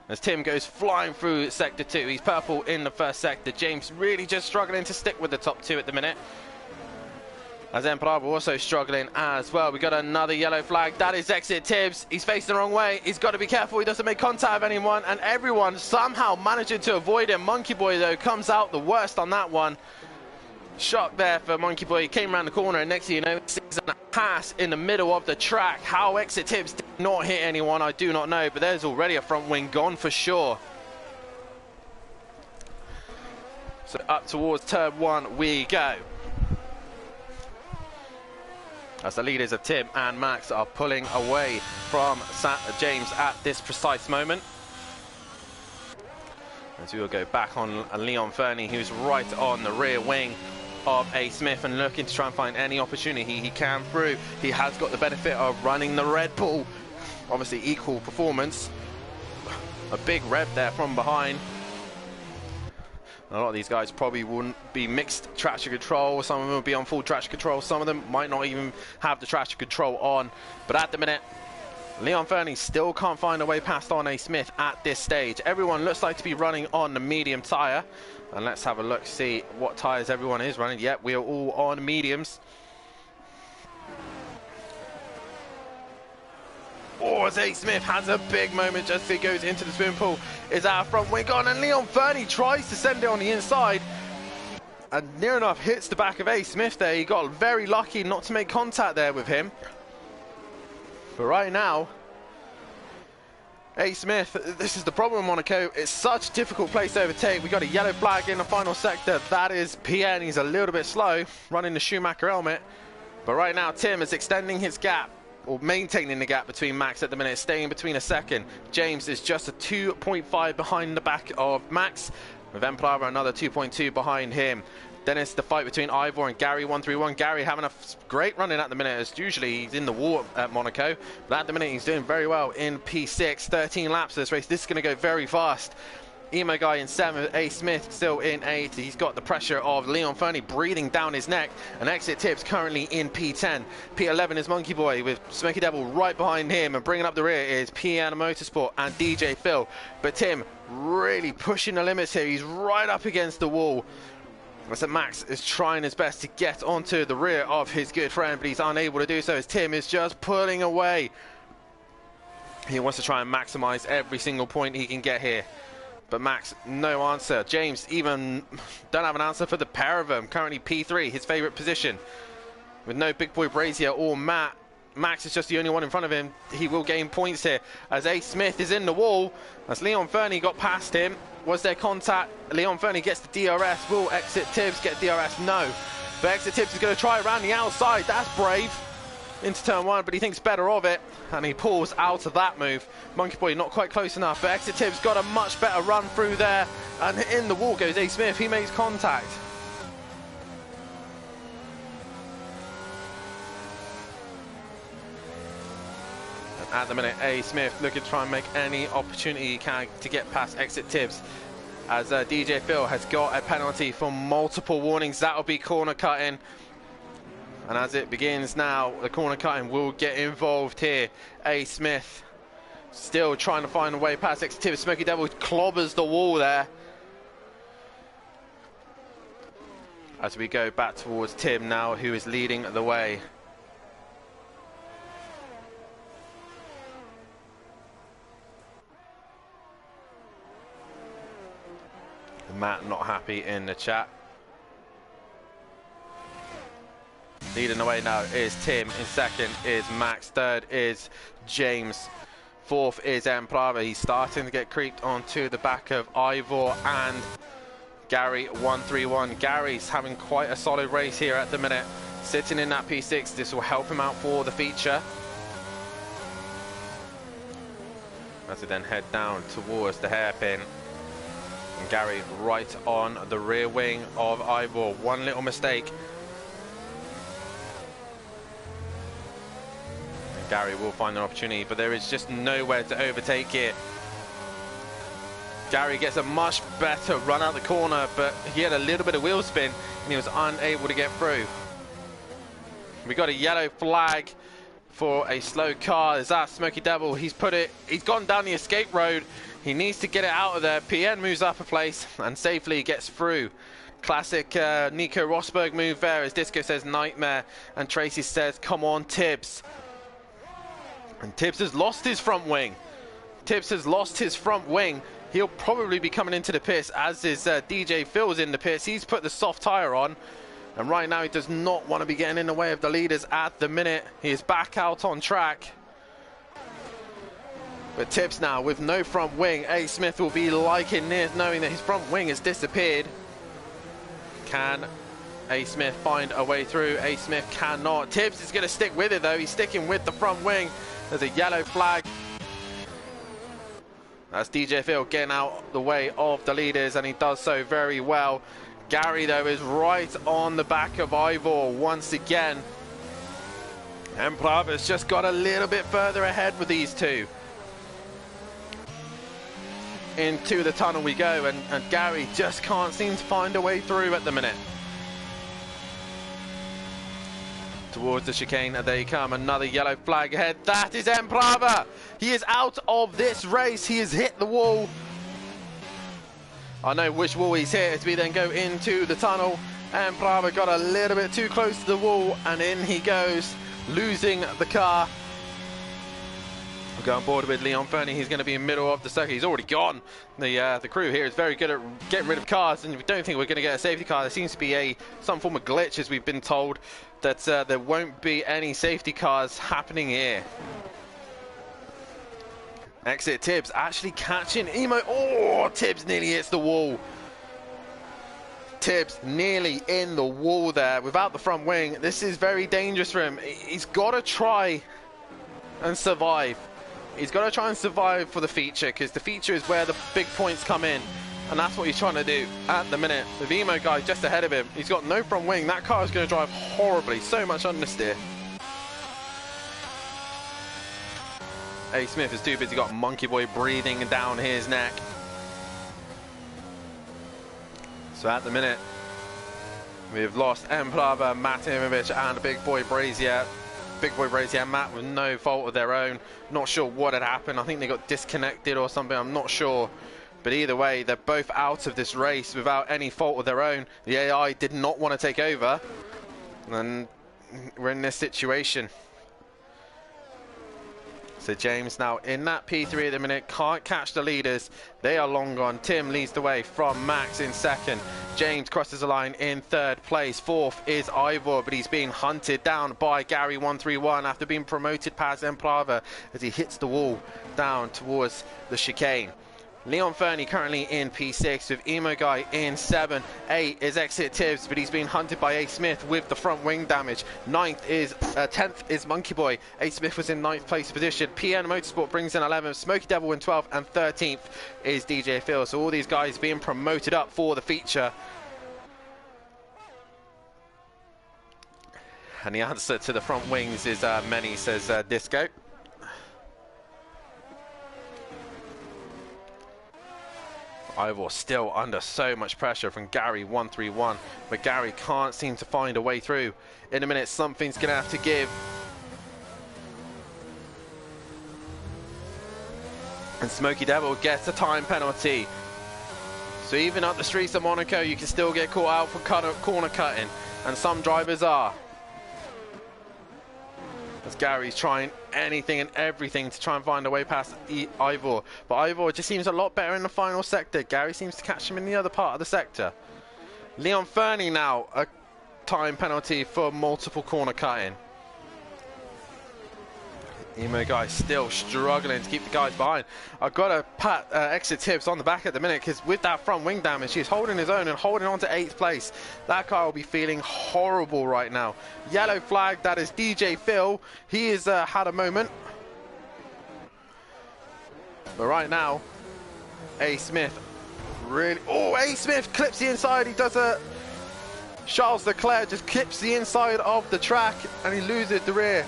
As Tim goes flying through sector 2. He's purple in the first sector. James really just struggling to stick with the top 2 at the minute. As Emperor also struggling as well. We got another yellow flag. That is Exit Tibbs. He's facing the wrong way. He's got to be careful. He doesn't make contact with anyone. And everyone somehow managing to avoid him. Monkey Boy, though, comes out the worst on that one. Shock there for Monkey Boy. He came around the corner. And next thing you know, sees a pass in the middle of the track. How Exit Tibbs did not hit anyone, I do not know. But there's already a front wing gone for sure. So up towards turn 1 we go. As the leaders of Tim and Max are pulling away from James at this precise moment. As we will go back on Leon Fernie, who's right on the rear wing of A. Smith and looking to try and find any opportunity he can through. He has got the benefit of running the Red Bull. Obviously equal performance. A big rev there from behind. A lot of these guys probably wouldn't be mixed traction control. Some of them will be on full traction control. Some of them might not even have the traction control on. But at the minute, Leon Fernie still can't find a way past on A. Smith at this stage. Everyone looks like to be running on the medium tyre. And let's have a look, see what tyres everyone is running. Yep, we are all on mediums. Oh, as A. Smith has a big moment just as he goes into the swimming pool. Is our front wing gone? And Leon Fernie tries to send it on the inside. And near enough hits the back of A. Smith there. He got very lucky not to make contact there with him. But right now, A. Smith, this is the problem in Monaco. It's such a difficult place to overtake. We got a yellow flag in the final sector. That is PN. He's a little bit slow, running the Schumacher helmet. But right now, Tim is extending his gap, or maintaining the gap between Max at the minute, staying between a second. James is just a 2.5 behind the back of Max, with Emplara another 2.2 behind him. Then it's the fight between Ivor and Gary 131. Gary having a great run in at the minute, as usually he's in the war at Monaco. But at the minute he's doing very well in P6. 13 laps of this race. This is going to go very fast. Emo Guy in 7th, A. Smith still in 8th. He's got the pressure of Leon Fernie breathing down his neck. And Exit Tips currently in P10. P11 is Monkey Boy with Smoky Devil right behind him. And bringing up the rear is Piano Motorsport and DJ Phil. But Tim really pushing the limits here. He's right up against the wall. So Max is trying his best to get onto the rear of his good friend, but he's unable to do so as Tim is just pulling away. He wants to try and maximize every single point he can get here. But Max, no answer. James even don't have an answer for the pair of them. Currently P3, his favorite position. With no Big Boy Brazier or Matt. Max is just the only one in front of him. He will gain points here as Ace Smith is in the wall. As Leon Fernie got past him. Was there contact? Leon Fernie gets the DRS. Will Exit Tibbs get DRS? No. But Exit Tibbs is going to try around the outside. That's brave. Into turn one, but he thinks better of it. And he pulls out of that move. Monkey Boy not quite close enough. But Exit Tibbs got a much better run through there. And in the wall goes Ace Smith. He makes contact. At the minute, A. Smith looking to try and make any opportunity he can to get past Exit Tibbs. As DJ Phil has got a penalty for multiple warnings. That'll be corner cutting. And as it begins now, the corner cutting will get involved here. A. Smith still trying to find a way past Exit Tibbs. Smoky Devil clobbers the wall there. As we go back towards Tim now, who is leading the way. Matt not happy in the chat. Leading the way now is Tim. In second is Max. Third is James. Fourth is Emprava. He's starting to get creeped onto the back of Ivor and Gary 131. Gary's having quite a solid race here at the minute. Sitting in that P6. This will help him out for the feature. As we then head down towards the hairpin. And Gary right on the rear wing of Ivor. One little mistake. And Gary will find an opportunity, but there is just nowhere to overtake it. Gary gets a much better run out the corner, but he had a little bit of wheel spin and he was unable to get through. We got a yellow flag for a slow car. Is that Smoky Devil? He's gone down the escape road. He needs to get it out of there. PN moves up a place and safely gets through. Classic Nico Rosberg move there as Disco says nightmare and Tracy says come on Tibbs. And Tibbs has lost his front wing. Tibbs has lost his front wing. He'll probably be coming into the pits as is DJ Phil's in the pits. He's put the soft tyre on. And right now he does not want to be getting in the way of the leaders at the minute. He is back out on track. But Tibbs now with no front wing. A. Smith will be liking this, knowing that his front wing has disappeared. Can A. Smith find a way through? A. Smith cannot. Tibbs is going to stick with it though. He's sticking with the front wing. There's a yellow flag. That's DJ Phil getting out the way of the leaders, and he does so very well. Gary though is right on the back of Ivor once again. And Brava's just got a little bit further ahead with these two. Into the tunnel we go, and Gary just can't seem to find a way through at the minute. Towards the chicane, there you come, another yellow flag ahead. That is Emprava. He is out of this race. He has hit the wall. I know which wall he's hit as we then go into the tunnel. Emprava got a little bit too close to the wall, and in he goes, losing the car. We'll go on board with Leon Fernie. He's going to be in the middle of the circuit. He's already gone. The crew here is very good at getting rid of cars, and we don't think we're going to get a safety car. There seems to be some form of glitch, as we've been told, that there won't be any safety cars happening here. Exit Tibbs actually catching Emo. Oh, Tibbs nearly hits the wall. Tibbs nearly in the wall there without the front wing. This is very dangerous for him. He's got to try and survive. He's got to try and survive for the feature, because the feature is where the big points come in, and that's what he's trying to do at the minute. The Vimo guy just ahead of him. He's got no front wing. That car is going to drive horribly. So much understeer. A. Smith is too busy. Got Monkey Boy breathing down his neck. So at the minute, we've lost Emplava, Matimovic, and Big Boy Brazier. Big Boy Brazier and Matt with no fault of their own. Not sure what had happened. I think they got disconnected or something. I'm not sure. But either way, they're both out of this race without any fault of their own. The AI did not want to take over. And we're in this situation. So James now in that P3 at the minute, can't catch the leaders. They are long gone. Tim leads the way from Max in second. James crosses the line in third place. Fourth is Ivor, but he's being hunted down by Gary 131 after being promoted past Emplava as he hits the wall down towards the chicane. Leon Fernie currently in P6 with Emo Guy in 7. 8 is Exit Tibbs, but he's being hunted by A Smith with the front wing damage. 10th is Monkey Boy. A Smith was in 9th place position. PN Motorsport brings in 11th. Smoky Devil in 12th, and 13th is DJ Phil. So all these guys being promoted up for the feature. And the answer to the front wings is many, says Disco. Ivor still under so much pressure from Gary 131, but Gary can't seem to find a way through. In a minute, something's going to have to give. And Smoky Devil gets a time penalty. So even up the streets of Monaco, you can still get caught out for corner cutting, and some drivers are. As Gary's trying anything and everything to try and find a way past Ivor. But Ivor just seems a lot better in the final sector. Gary seems to catch him in the other part of the sector. Leon Fernie now, a time penalty for multiple corner cutting. Emo Guy still struggling to keep the guys behind. I've got to pat Exit Tips on the back at the minute, because with that front wing damage, he's holding his own and holding on to 8th place. That guy will be feeling horrible right now. Yellow flag, that is DJ Phil. He has had a moment. But right now, A Smith really... Oh, A Smith clips the inside. He does a... Charles Leclerc just clips the inside of the track and he loses the rear.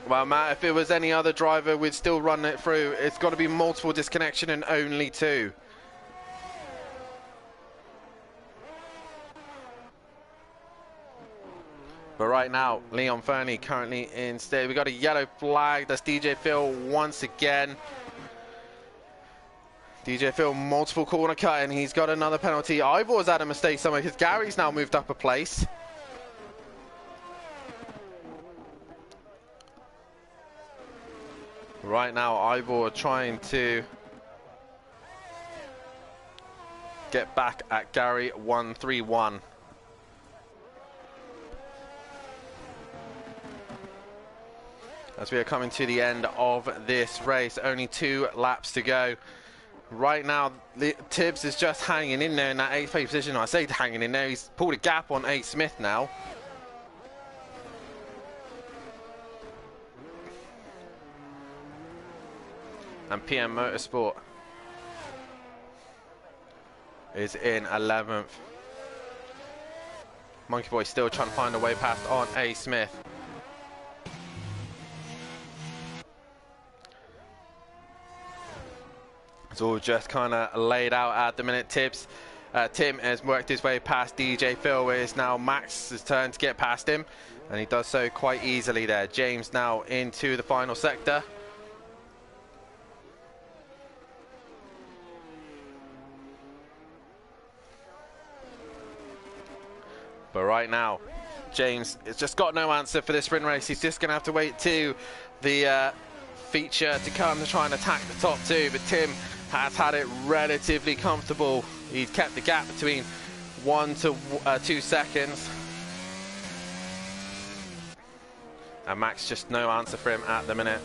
Well, Matt, if it was any other driver, we'd still run it through. It's got to be multiple disconnection and only 2. But right now, Leon Fernie currently instead. We got a yellow flag. That's DJ Phil once again. DJ Phil, multiple corner cut, and he's got another penalty. Ivor's had a mistake somewhere because Gary's now moved up a place. Right now, Ivor trying to get back at Gary 131. As we are coming to the end of this race, only 2 laps to go. Right now, Tibbs is just hanging in there in that 8th place position. I say hanging in there, he's pulled a gap on A Smith now. And PM Motorsport is in 11th. Monkey Boy still trying to find a way past on A Smith. It's all just kind of laid out at the minute. Tim has worked his way past DJ Phil. It's now Max's turn to get past him, and he does so quite easily there. James now into the final sector. But right now, James has just got no answer for this sprint race. He's just going to have to wait to the feature to come to try and attack the top 2. But Tim has had it relatively comfortable. He's kept the gap between 1 to 2 seconds. And Max, just no answer for him at the minute.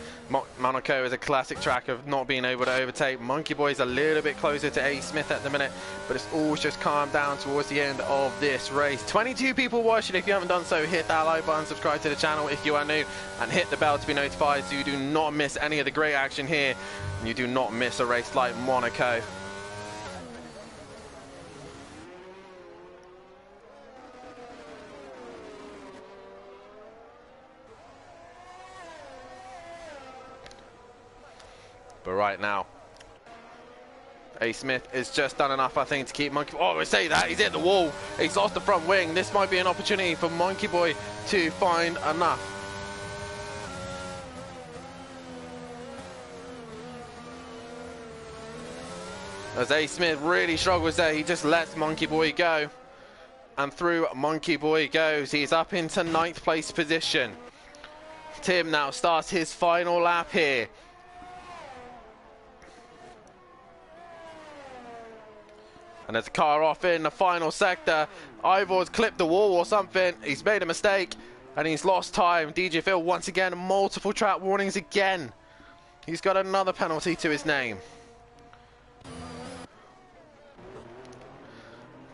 Monaco is a classic track of not being able to overtake. Monkey Boy's a little bit closer to A Smith at the minute, but it's all just calmed down towards the end of this race. 22 people watching. If you haven't done so, hit that like button, subscribe to the channel if you are new, and hit the bell to be notified so you do not miss any of the great action here, and you do not miss a race like Monaco. But right now, A Smith has just done enough, I think, to keep Monkey... Oh, I say that, he's hit the wall. He's lost the front wing. This might be an opportunity for Monkey Boy to find enough. As A Smith really struggles there, he just lets Monkey Boy go. and through Monkey Boy goes. He's up into 9th place position. Tim now starts his final lap here. And there's a car off in the final sector. Ivor's clipped the wall or something. He's made a mistake and he's lost time. DJ Phil once again, multiple track warnings again. He's got another penalty to his name.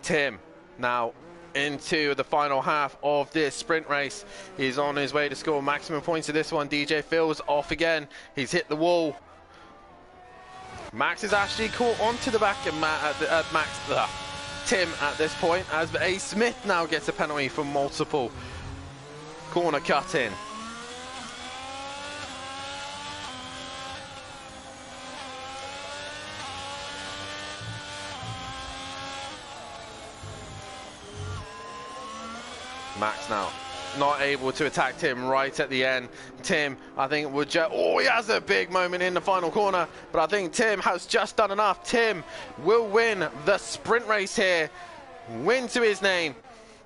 Tim now into the final half of this sprint race. He's on his way to score maximum points to this one. DJ Phil's off again. He's hit the wall. Max is actually caught onto the back of Tim at this point, as A. Smith now gets a penalty for multiple corner cut-in. Max now not able to attack Tim right at the end. Tim, I think, would just... Oh, he has a big moment in the final corner, but I think Tim has just done enough. Tim will win the sprint race here. Win to his name.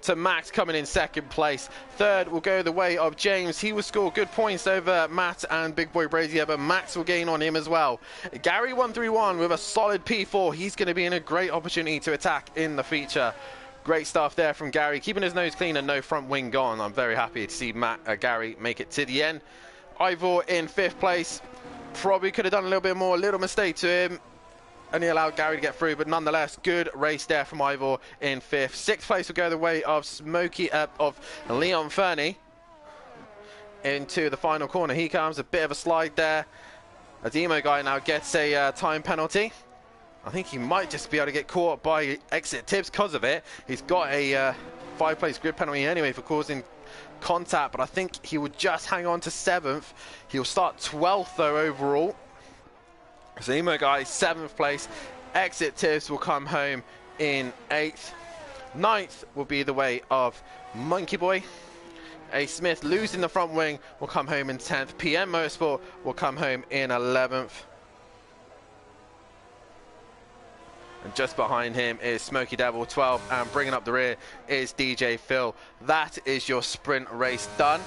To Max coming in 2nd place. 3rd will go the way of James. He will score good points over Matt and Big Boy Brazier, but Max will gain on him as well. Gary 131 with a solid P4. He's going to be in a great opportunity to attack in the feature. Great stuff there from Gary, keeping his nose clean and no front wing gone. I'm very happy to see Gary make it to the end. Ivor in 5th place. Probably could have done a little bit more, a little mistake to him. Only allowed Gary to get through, but nonetheless, good race there from Ivor in 5th. 6th place will go the way of Leon Fernie into the final corner. He comes, a bit of a slide there. A Demo guy now gets a time penalty. I think he might just be able to get caught by exit tips because of it. He's got a 5-place grid penalty anyway for causing contact, but I think he would just hang on to 7th. He'll start 12th though overall. So Emo guy 7th place. Exit tips will come home in 8th. 9th will be the way of Monkey Boy. A Smith losing the front wing will come home in 10th. PM Motorsport will come home in 11th. And just behind him is Smoky Devil 12th, and bringing up the rear is DJ Phil. That is your sprint race done.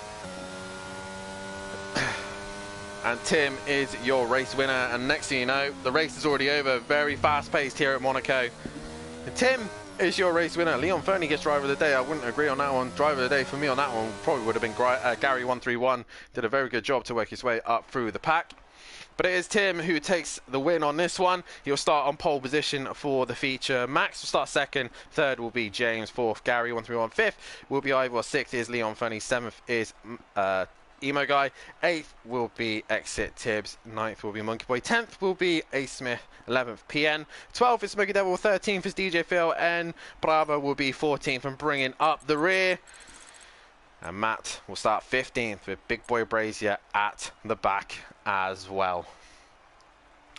And Tim is your race winner, and next thing you know, the race is already over. Very fast paced here at Monaco. And Tim is your race winner. Leon Fernie gets driver of the day. I wouldn't agree on that one. Driver of the day for me on that one probably would have been Gary 131. Did a very good job to work his way up through the pack. But it is Tim who takes the win on this one. He'll start on pole position for the feature. Max will start 2nd. 3rd will be James. 4th, Gary 131. 5th will be Ivor. 6th is Leon Fernie. 7th is Emo Guy. 8th will be Exit Tibbs. 9th will be Monkey Boy. 10th will be A Smith. 11th PN. 12th is Smoky Devil. 13th is DJ Phil. And Bravo will be 14th and bringing up the rear. And Matt will start 15th with Big Boy Brazier at the back as well.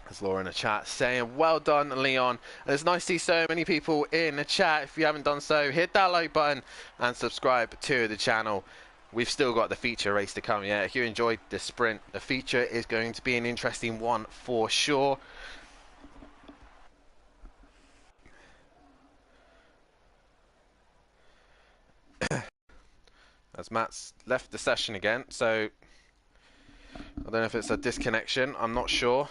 There's Laura in the chat saying, well done, Leon. And it's nice to see so many people in the chat. If you haven't done so, hit that like button and subscribe to the channel. We've still got the feature race to come. Yeah, if you enjoyed the sprint, the feature is going to be an interesting one for sure. As Matt's left the session again, so I don't know if it's a disconnection. I'm not sure.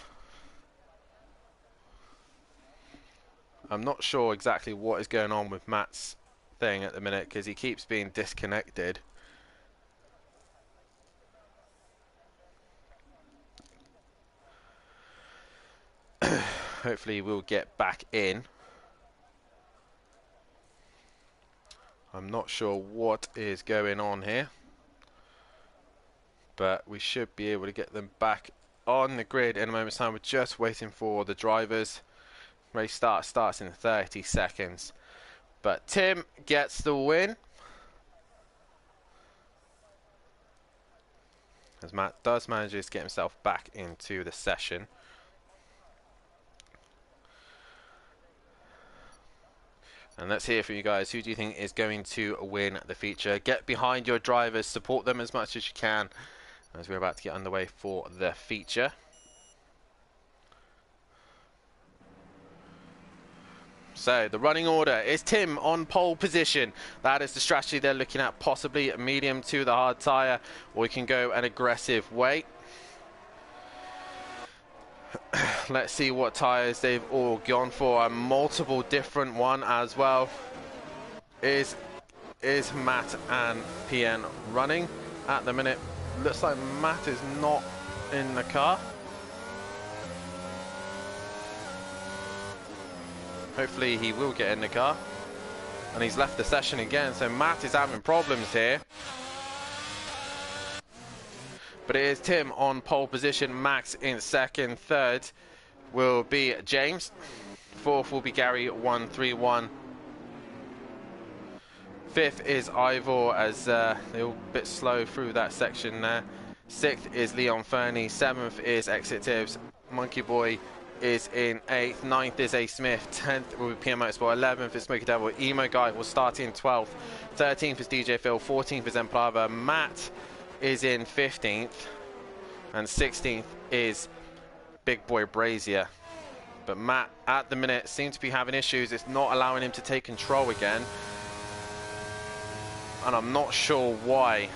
I'm not sure exactly what is going on with Matt's thing at the minute because he keeps being disconnected. Hopefully we'll get back in. I'm not sure what is going on here, but we should be able to get them back on the grid in a moment's time. We're just waiting for the drivers. Race starts in 30 seconds. But Tim gets the win. As Matt does manage to get himself back into the session. And let's hear from you guys. Who do you think is going to win the feature? Get behind your drivers, support them as much as you can as we're about to get underway for the feature. So the running order is Tim on pole position. That is the strategy they're looking at, possibly a medium to the hard tyre, or we can go an aggressive way. Let's see what tyres they've all gone for. A multiple different one as well. Is Matt and PN running at the minute? Looks like Matt is not in the car. Hopefully he will get in the car. And he's left the session again, so Matt is having problems here. But it is Tim on pole position, Max in second, third will be James, fourth will be Gary 131, fifth is Ivor as they're all a bit slow through that section there, sixth is Leon Fernie, seventh is Exit Tibbs, Monkey Boy is in eighth, ninth is A Smith, 10th will be PM Motorsport, 11th is Smoky Devil, Emo Guy will start in 12th, 13th is DJ Phil, 14th is Emplava, Matt is in 15th, and 16th is Big Boy Brazier. But Matt at the minute seems to be having issues. It's not allowing him to take control again, and I'm not sure why.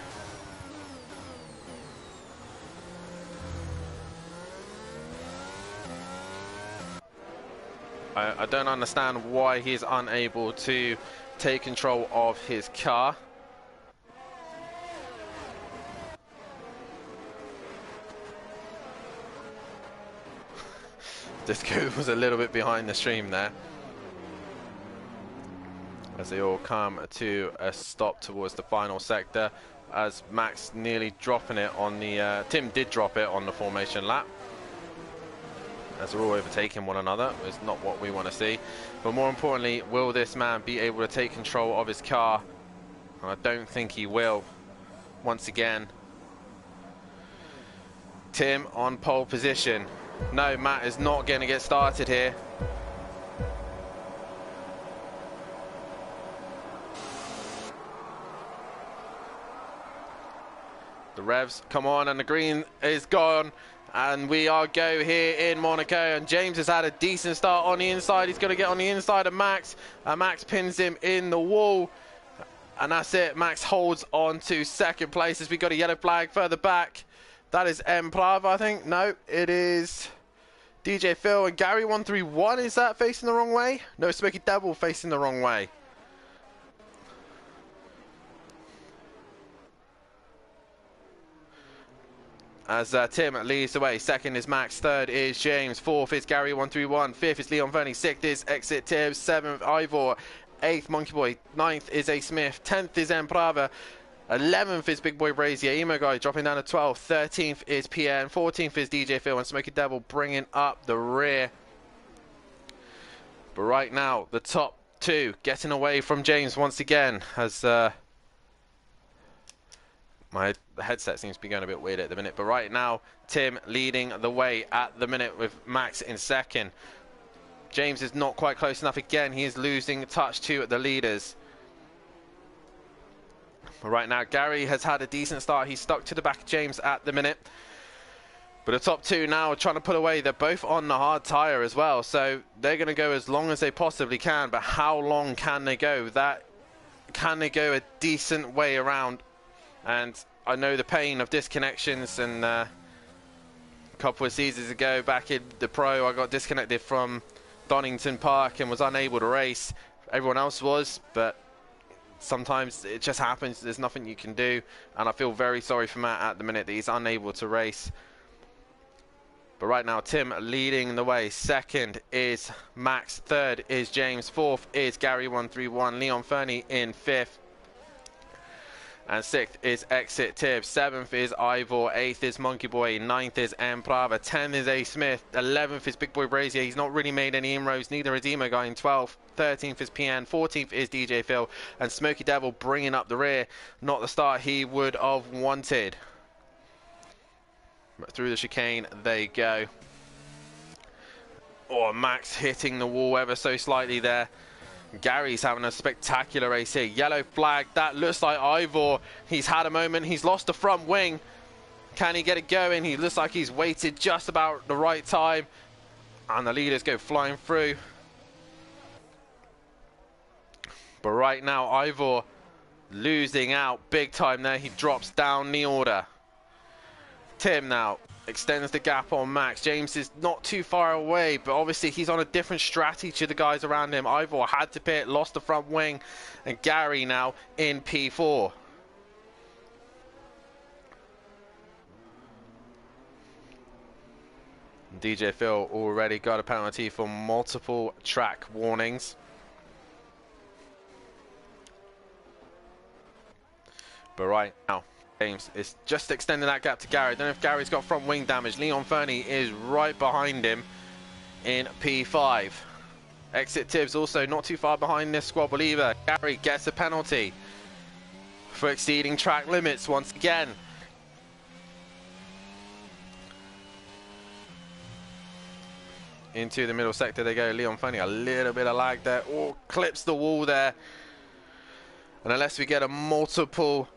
I don't understand why he's unable to take control of his car. Disco was a little bit behind the stream there as they all come to a stop towards the final sector, as Max nearly dropping it on the Tim did drop it on the formation lap as they're all overtaking one another. It's not what we want to see, but more importantly, will this man be able to take control of his car? And I don't think he will. Once again, Tim on pole position. No, Matt is not going to get started here. The revs come on and the green is gone, and we are go here in Monaco, and James has had a decent start on the inside. He's going to get on the inside of Max, and Max pins him in the wall, and that's it. Max holds on to second place as we got a yellow flag further back. That is Emplava, I think. No, it is DJ Phil and Gary 131. Is that facing the wrong way? No, Smoky Devil facing the wrong way. As Tim leads the way. Second is Max, third is James, fourth is Gary 131, fifth is Leon Fernie, sixth is Exit Tibbs, seventh Ivor, eighth Monkey Boy, ninth is A Smith, 10th is Emprava, 11th is Big Boy Brazier, Emo Guy dropping down to 12th, 13th is PN, 14th is DJ Phil, and Smoky Devil bringing up the rear. But right now, the top two getting away from James once again, as my headset seems to be going a bit weird at the minute. But right now, Tim leading the way at the minute with Max in second. James is not quite close enough again. He is losing touch to the leaders. Right now, Gary has had a decent start. He's stuck to the back of James at the minute. But the top two now are trying to pull away. They're both on the hard tyre as well. So they're going to go as long as they possibly can. But how long can they go? Can they go a decent way around? And I know the pain of disconnections. And a couple of seasons ago, back in the Pro, I got disconnected from Donington Park and was unable to race. Everyone else was, but sometimes it just happens. There's nothing you can do, and I feel very sorry for Matt at the minute that he's unable to race. But right now, Tim leading the way. Second is Max, third is James, fourth is Gary 131, Leon Fernie in fifth, and sixth is Exit Tibbs, seventh is Ivor, eighth is Monkey Boy, ninth is Emprava, 10th is A Smith, 11th is Big Boy Brazier. He's not really made any inroads, neither is Emo Guy in 12th, 13th is PN, 14th is DJ Phil, and Smoky Devil bringing up the rear. Not the start he would have wanted. But through the chicane they go. Oh, Max hitting the wall ever so slightly there. Gary's having a spectacular race here. Yellow flag. That looks like Ivor. He's had a moment. He's lost the front wing. Can he get it going? He looks like he's waited just about the right time. And the leaders go flying through. But right now, Ivor losing out big time there. He drops down the order. Tim now extends the gap on Max. James is not too far away, but obviously he's on a different strategy to the guys around him. Ivor had to pit, lost the front wing, and Gary now in P4. DJ Phil already got a penalty for multiple track warnings. But right now, James is just extending that gap to Gary. I don't know if Gary's got front wing damage. Leon Fernie is right behind him in P5. Exit Tibbs also not too far behind this squabble either. Gary gets a penalty for exceeding track limits once again. Into the middle sector they go. Leon Fernie, a little bit of lag there. Oh, clips the wall there. And unless we get a multiple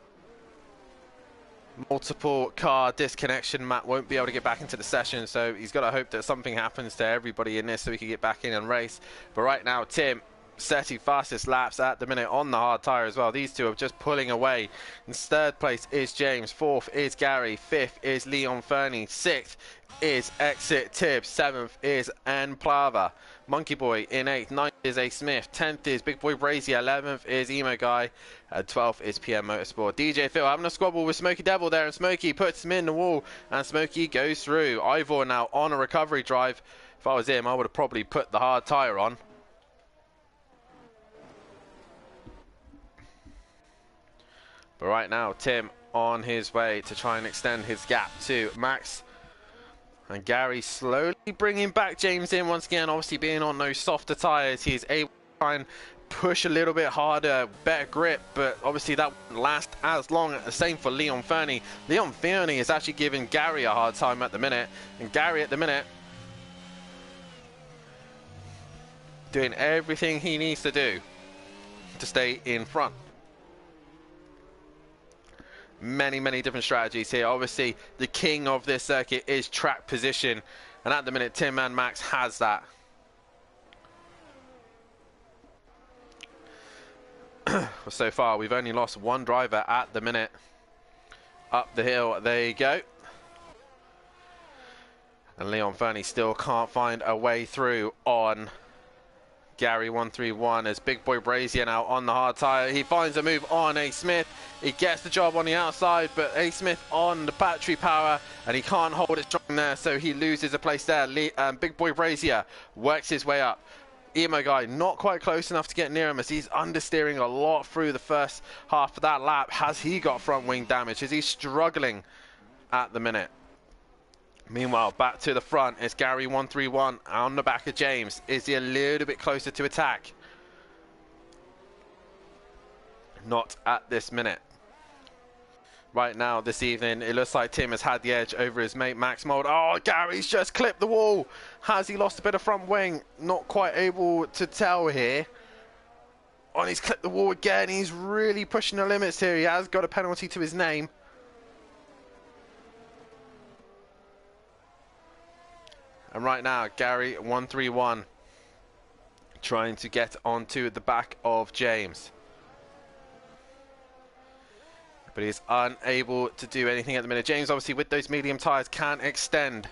car disconnection, Matt won't be able to get back into the session, so he's got to hope that something happens to everybody in this so he can get back in and race. But right now, Tim setting fastest laps at the minute on the hard tyre as well. These two are just pulling away. In third place is James, fourth is Gary, fifth is Leon Fernie, sixth is Exit Tibbs, seventh is N Plava. Monkey Boy in 8th, 9th is A Smith, 10th is Big Boy Brazier, 11th is Emo Guy, and 12th is PM Motorsport. DJ Phil having a squabble with Smokey Devil there, and Smokey puts him in the wall, and Smokey goes through. Ivor now on a recovery drive. If I was him, I would have probably put the hard tyre on. But right now, Tim on his way to try and extend his gap to Max. And Gary slowly bringing back James in once again. Obviously being on those softer tyres, he's able to try and push a little bit harder, better grip, but obviously that won't last as long. The same for Leon Fernie. Leon Fernie is actually giving Gary a hard time at the minute, and Gary at the minute doing everything he needs to do to stay in front. Many different strategies here. Obviously the king of this circuit is track position, and at the minute Tim and Max has that. So far we've only lost one driver at the minute. Up the hill they go, and Leon Fernie still can't find a way through on Gary 131 as Big Boy Brazier now on the hard tyre. He finds a move on A Smith. He gets the job on the outside, but A Smith on the battery power, and he can't hold it strong there, so he loses a place there. Big Boy Brazier works his way up. Emo Guy not quite close enough to get near him as he's understeering a lot through the first half of that lap. Has he got front wing damage? Is he struggling at the minute? Meanwhile, back to the front is Gary 131 on the back of James. Is he a little bit closer to attack? Not at this minute. Right now, this evening, it looks like Tim has had the edge over his mate Max Mold. Oh, Gary's just clipped the wall. Has he lost a bit of front wing? Not quite able to tell here. Oh, and he's clipped the wall again. He's really pushing the limits here. He has got a penalty to his name. And right now, Gary 131 trying to get onto the back of James. But he's unable to do anything at the minute. James, obviously, with those medium tyres, can extend.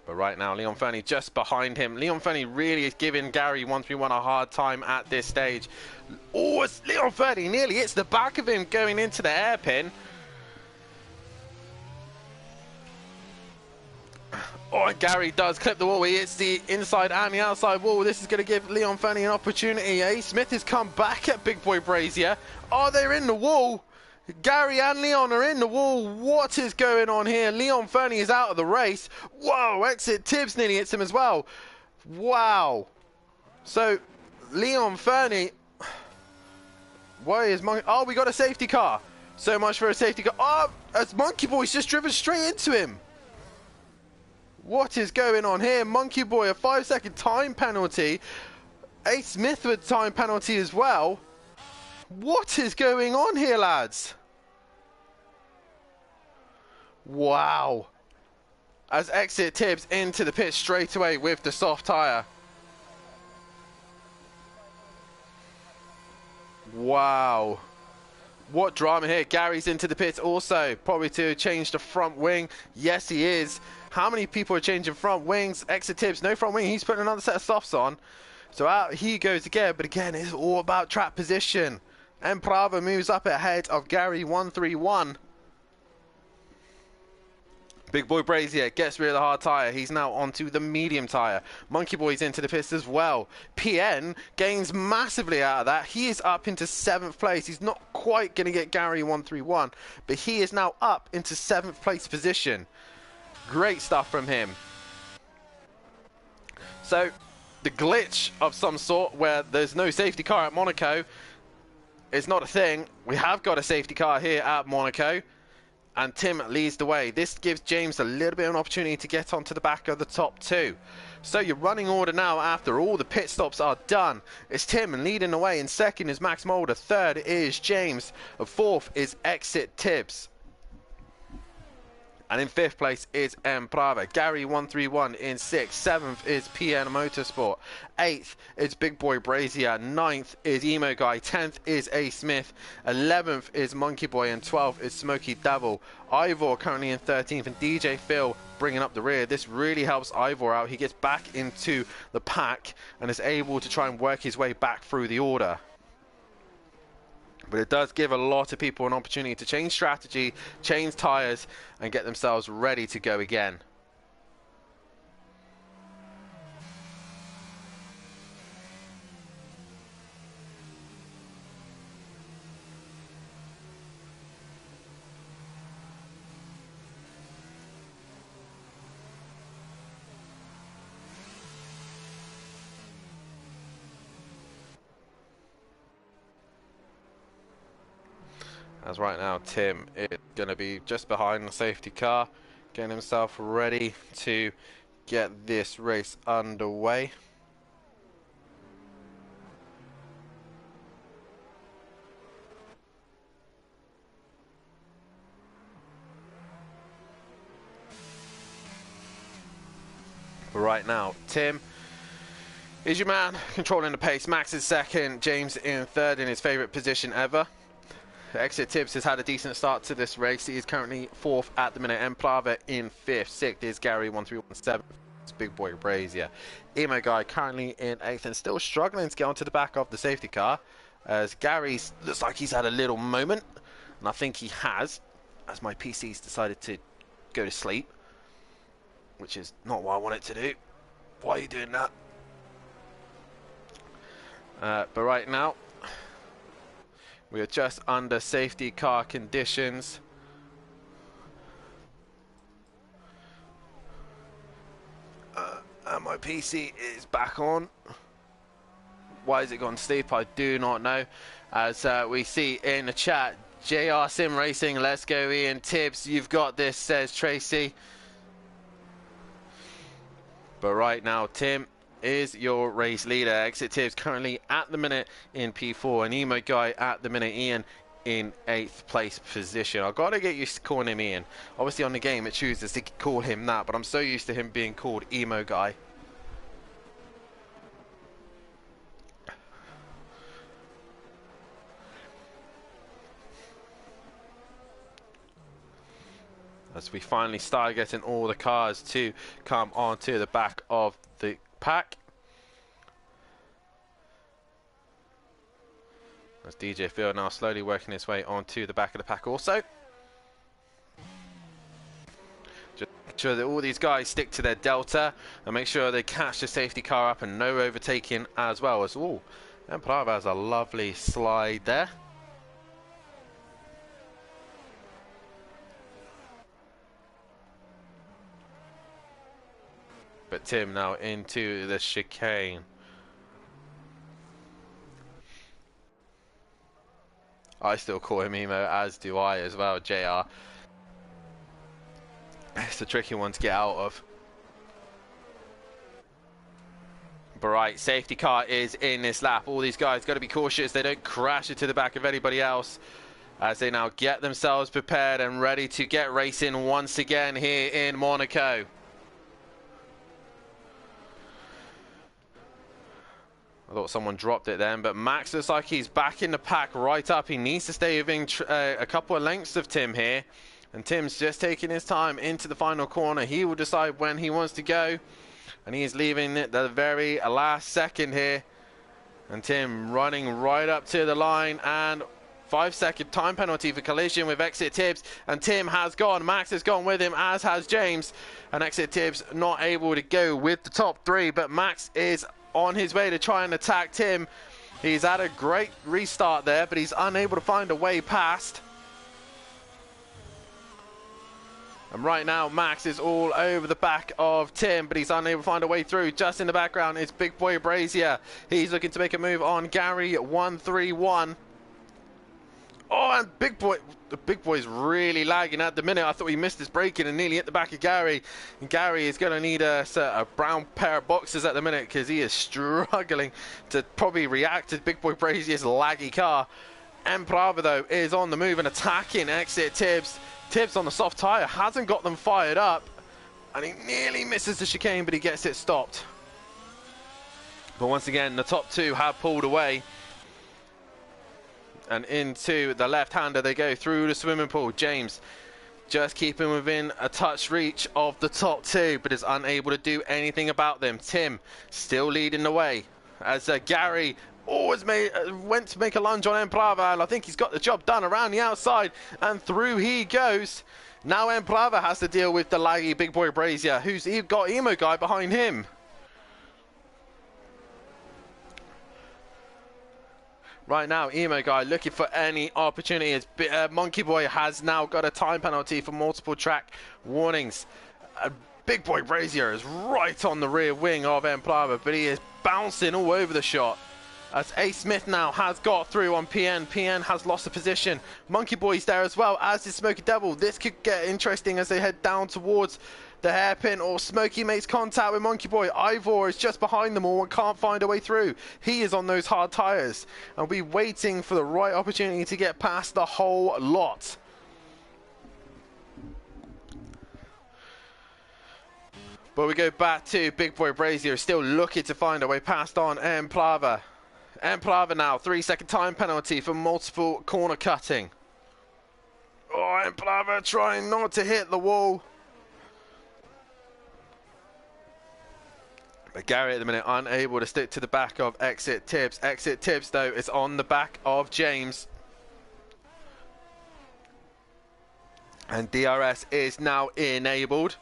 But right now, Leon Fernie just behind him. Leon Fernie really is giving Gary 131 a hard time at this stage. Oh, it's Leon Fernie nearly hits the back of him going into the hairpin. Oh, Gary does clip the wall. He hits the inside and the outside wall. This is going to give Leon Fernie an opportunity. A Smith has come back at Big Boy Brazier. Oh, they're in the wall. Gary and Leon are in the wall. What is going on here? Leon Fernie is out of the race. Whoa, Exit Tibbs nearly hits him as well. Wow. So, Leon Fernie... Why is Monkey... Oh, we got a safety car. So much for a safety car. Oh, as Monkey Boy's just driven straight into him. What is going on here? Monkey Boy, a 5-second time penalty. A Smith with time penalty as well. What is going on here, lads? Wow. As exit Tibbs into the pit straight away with the soft tyre. Wow. What drama here. Gary's into the pits also, probably to change the front wing. Yes, he is. How many people are changing front wings? Exit Tibbs, no front wing. He's putting another set of softs on. So out he goes again, but again, it's all about track position. And Prava moves up ahead of Gary 131. Big boy Brazier gets rid of the hard tyre. He's now onto the medium tyre. Monkey Boy's into the pits as well. PN gains massively out of that. He is up into 7th place. He's not quite going to get Gary 131, but he is now up into 7th place position. Great stuff from him. So, the glitch of some sort where there's no safety car at Monaco is not a thing. We have got a safety car here at Monaco. And Tim leads the way. This gives James a little bit of an opportunity to get onto the back of the top two. So your running order now after all the pit stops are done. It's Tim leading the way. In second is Max Mulder. Third is James. Fourth is Exit Tibbs. And in 5th place is M. Prava. Gary 131 in 6th. 7th is PN Motorsport. 8th is Big Boy Brazier. 9th is Emo Guy. 10th is A. Smith. 11th is Monkey Boy. And 12th is Smoky Devil. Ivor currently in 13th. And DJ Phil bringing up the rear. This really helps Ivor out. He gets back into the pack and is able to try and work his way back through the order. But it does give a lot of people an opportunity to change strategy, change tyres, and get themselves ready to go again. As right now, Tim is going to be just behind the safety car, getting himself ready to get this race underway. But right now, Tim is your man, controlling the pace. Max is second, James in third in his favourite position ever. Exit Tibbs has had a decent start to this race. He is currently 4th at the minute. Emplava in 5th. 6th is Gary 1317. It's Big Boy Brazier. Emo Guy currently in 8th and still struggling to get onto the back of the safety car. As Gary looks like he's had a little moment. And I think he has. As my PC's decided to go to sleep. Which is not what I want it to do. Why are you doing that? But right now, we are just under safety car conditions. And my PC is back on. Why is it gone to sleep? I do not know. As we see in the chat, JR Sim Racing, let's go Ian Tibbs. You've got this, says Tracy. But right now, Tim is your race leader. Exit Tibbs currently at the minute in P4, and Emo Guy at the minute, Ian in 8th place position. I've got to get used to calling him Ian. Obviously on the game it chooses to call him that, but I'm so used to him being called Emo Guy. As we finally start getting all the cars to come onto the back of the pack. As DJ Phil now slowly working his way onto the back of the pack also. Just make sure that all these guys stick to their delta and make sure they catch the safety car up and no overtaking as well. As all, and Prava has a lovely slide there. But Tim now into the chicane. I still call him Emo, as do I as well, JR. It's a tricky one to get out of. But right, safety car is in this lap. All these guys got to be cautious. They don't crash into the back of anybody else. as they now get themselves prepared and ready to get racing once again here in Monaco. I thought someone dropped it then, but Max looks like he's back in the pack right up. He needs to stay within a couple of lengths of Tim here. And Tim's just taking his time into the final corner. He will decide when he wants to go. And he is leaving it the very last second here. And Tim running right up to the line. And 5-second time penalty for collision with Exit Tibbs. And Tim has gone. Max has gone with him, as has James. And Exit Tibbs not able to go with the top three. But Max is on his way to try and attack Tim. He's had a great restart there, but he's unable to find a way past. And right now Max is all over the back of Tim, but he's unable to find a way through. Just in the background is Big Boy Brazier. He's looking to make a move on Gary 131. Oh, and the Big Boy's really lagging at the minute. I thought he missed his braking and nearly hit the back of Gary. And Gary is going to need a brown pair of boxers at the minute, because he is struggling to probably react to Big Boy Brazier's laggy car. Emprava, though, is on the move and attacking Exit Tibbs. Tibbs on the soft tyre hasn't got them fired up. And he nearly misses the chicane, but he gets it stopped. But once again, the top two have pulled away. And into the left-hander they go through the swimming pool. James just keeping within a touch reach of the top two, but is unable to do anything about them. Tim still leading the way as Gary always went to make a lunge on Emprava, and I think he's got the job done around the outside, and through he goes. Now Emprava has to deal with the laggy Big Boy Brazier, who's got Emo Guy behind him. Right now, Emo Guy looking for any opportunities. Monkey Boy has now got a time penalty for multiple track warnings. Big Boy Brazier is right on the rear wing of Emprava, but he is bouncing all over the shot. As A. Smith now has got through on PN. PN has lost the position. Monkey Boy's there as well, as is Smoky Devil. This could get interesting as they head down towards the hairpin, or Smokey makes contact with Monkey Boy. Ivor is just behind them all and can't find a way through. He is on those hard tyres and will be waiting for the right opportunity to get past the whole lot. But we go back to Big Boy Brazier, still looking to find a way past on Emprava. Emprava now, 3-second time penalty for multiple corner cutting. Oh, Emprava trying not to hit the wall. But Gary at the minute unable to stick to the back of Exit Tibbs. Exit Tibbs, though, is on the back of James. And DRS is now enabled.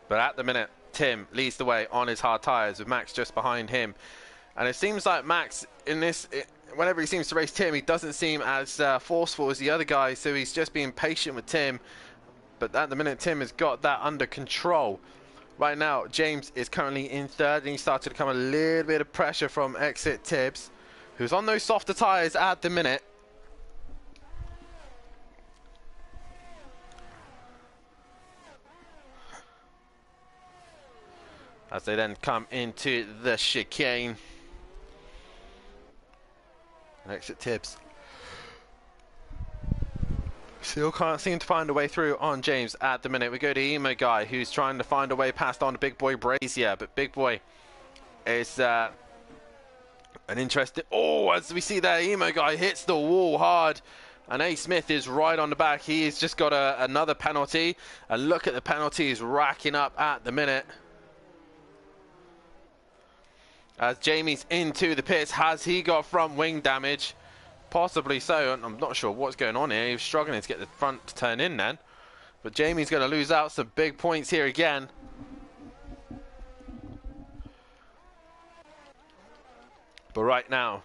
But at the minute, Tim leads the way on his hard tyres with Max just behind him. And it seems like Max, whenever he seems to race Tim, he doesn't seem as forceful as the other guy, so he's just being patient with Tim. But at the minute, Tim has got that under control. Right now, James is currently in third, and he started to come a little bit of pressure from Exit Tibbs, who's on those softer tyres at the minute. As they then come into the chicane. Exit Tibbs still can't seem to find a way through on James at the minute. We go to Emo Guy, who's trying to find a way past on Big Boy Brazier, but Big Boy is an interesting... Oh, as we see there, Emo Guy hits the wall hard, and A. Smith is right on the back. He's just got another penalty, and look at the penalties racking up at the minute. As Jamie's into the pits, has he got front wing damage? Possibly so. I'm not sure what's going on here. He was struggling to get the front to turn in then. But Jamie's going to lose out some big points here again. But right now,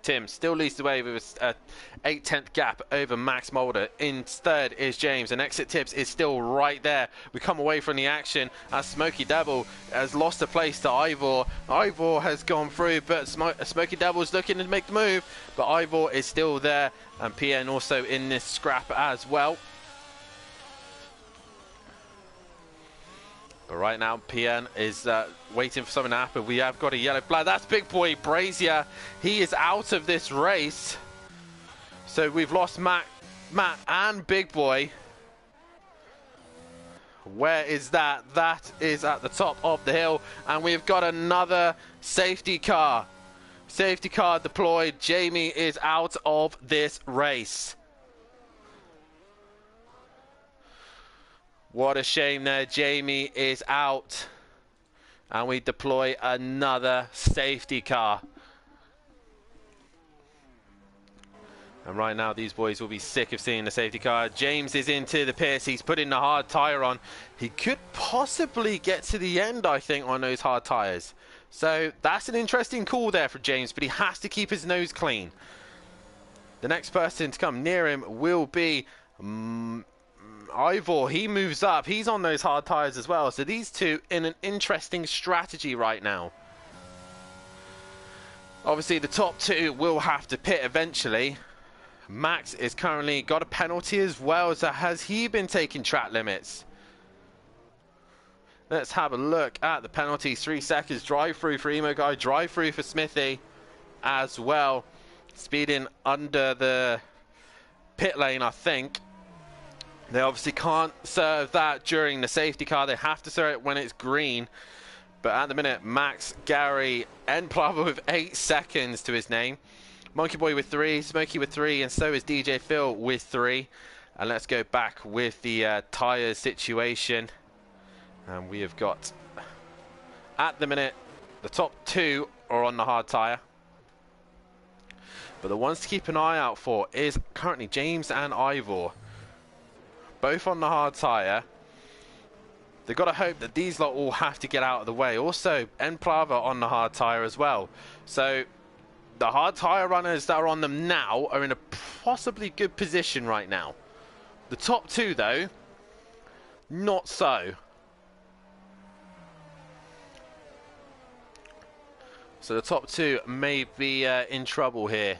Tim still leads the way with a 8/10 gap over Max Mulder. In third is James, and Exit Tibbs is still right there. We come away from the action as Smoky Devil has lost a place to Ivor. Ivor has gone through, but Smoky Devil's looking to make the move, but Ivor is still there, and PN also in this scrap as well. But right now, PN is waiting for something to happen. We have got a yellow flag. That's Big Boy Brazier. He is out of this race. So we've lost Matt and Big Boy. Where is that? That is at the top of the hill. And we've got another safety car. Safety car deployed. Jamie is out of this race. What a shame there. Jamie is out. And we deploy another safety car. And right now, these boys will be sick of seeing the safety car. James is into the pits. He's putting the hard tyre on. He could possibly get to the end, I think, on those hard tyres. So that's an interesting call there for James, but he has to keep his nose clean. The next person to come near him will be Ivor. He moves up. He's on those hard tyres as well. So these two in an interesting strategy right now. Obviously, the top two will have to pit eventually. Max is currently got a penalty as well. So has he been taking track limits? Let's have a look at the penalties. 3 seconds drive through for Emo Guy, drive through for Smithy as well. Speeding under the pit lane, I think. They obviously can't serve that during the safety car. They have to serve it when it's green. But at the minute, Max, Gary, and Plava with 8 seconds to his name. Monkey Boy with 3, Smokey with 3, and so is DJ Phil with 3. And let's go back with the tyre situation. And we have got, at the minute, the top 2 are on the hard tyre. But the ones to keep an eye out for is currently James and Ivor. Both on the hard tyre. They've got to hope that these lot all have to get out of the way. Also, Enplava on the hard tyre as well. So, the hard tyre runners that are on them now are in a possibly good position right now. The top 2, though, not so. So the top 2 may be in trouble here.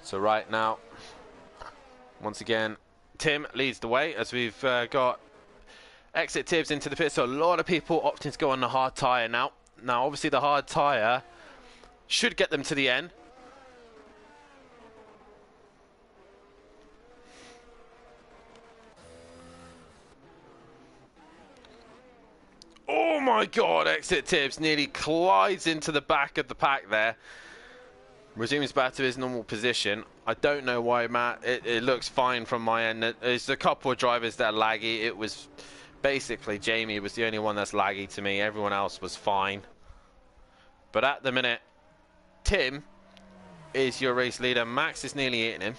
So right now, once again, Tim leads the way as we've got exit tips into the pit. So a lot of people opting to go on the hard tyre now. Now, obviously, the hard tyre should get them to the end. Oh my God, exit tips nearly collides into the back of the pack there. Resumes back to his normal position. I don't know why, Matt. It looks fine from my end. There's a couple of drivers that are laggy. It was basically Jamie was the only one that's laggy to me. Everyone else was fine. But at the minute, Tim is your race leader. Max is nearly hitting him.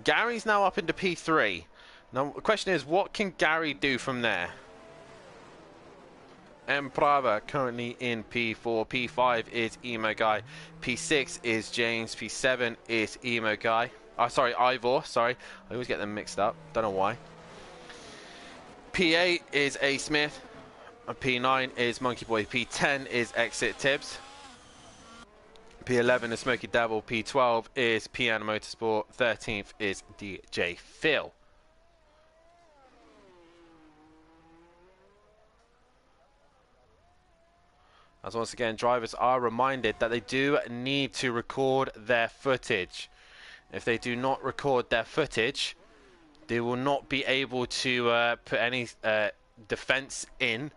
Gary's now up into P3. Now, the question is, what can Gary do from there? Emprava currently in P4. P5 is Emo Guy. P6 is James. P7 is Emo Guy. Oh, sorry, Ivor. Sorry. I always get them mixed up. Don't know why. P8 is A Smith. P9 is Monkey Boy. P10 is Exit Tibbs. P11 is Smoky Devil. P12 is Piano Motorsport. 13th is DJ Phil. As once again, drivers are reminded that they do need to record their footage. If they do not record their footage, they will not be able to put any defense in.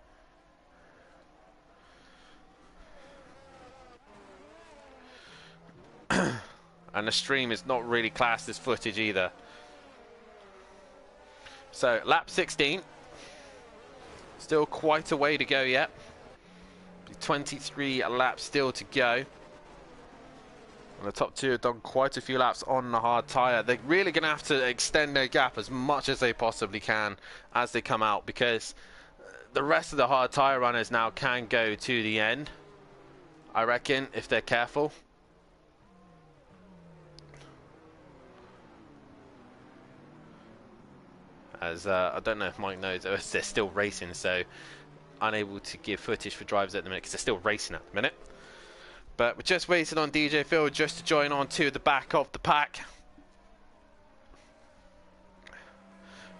And the stream is not really classed as footage either. So, lap 16. Still quite a way to go yet. 23 laps still to go. And the top 2 have done quite a few laps on the hard tyre. They're really going to have to extend their gap as much as they possibly can as they come out, because the rest of the hard tyre runners now can go to the end, I reckon, if they're careful. As I don't know if Mike knows, they're still racing, so unable to give footage for drivers at the minute because they're still racing at the minute. But we're just waiting on DJ Phil just to join on to the back of the pack.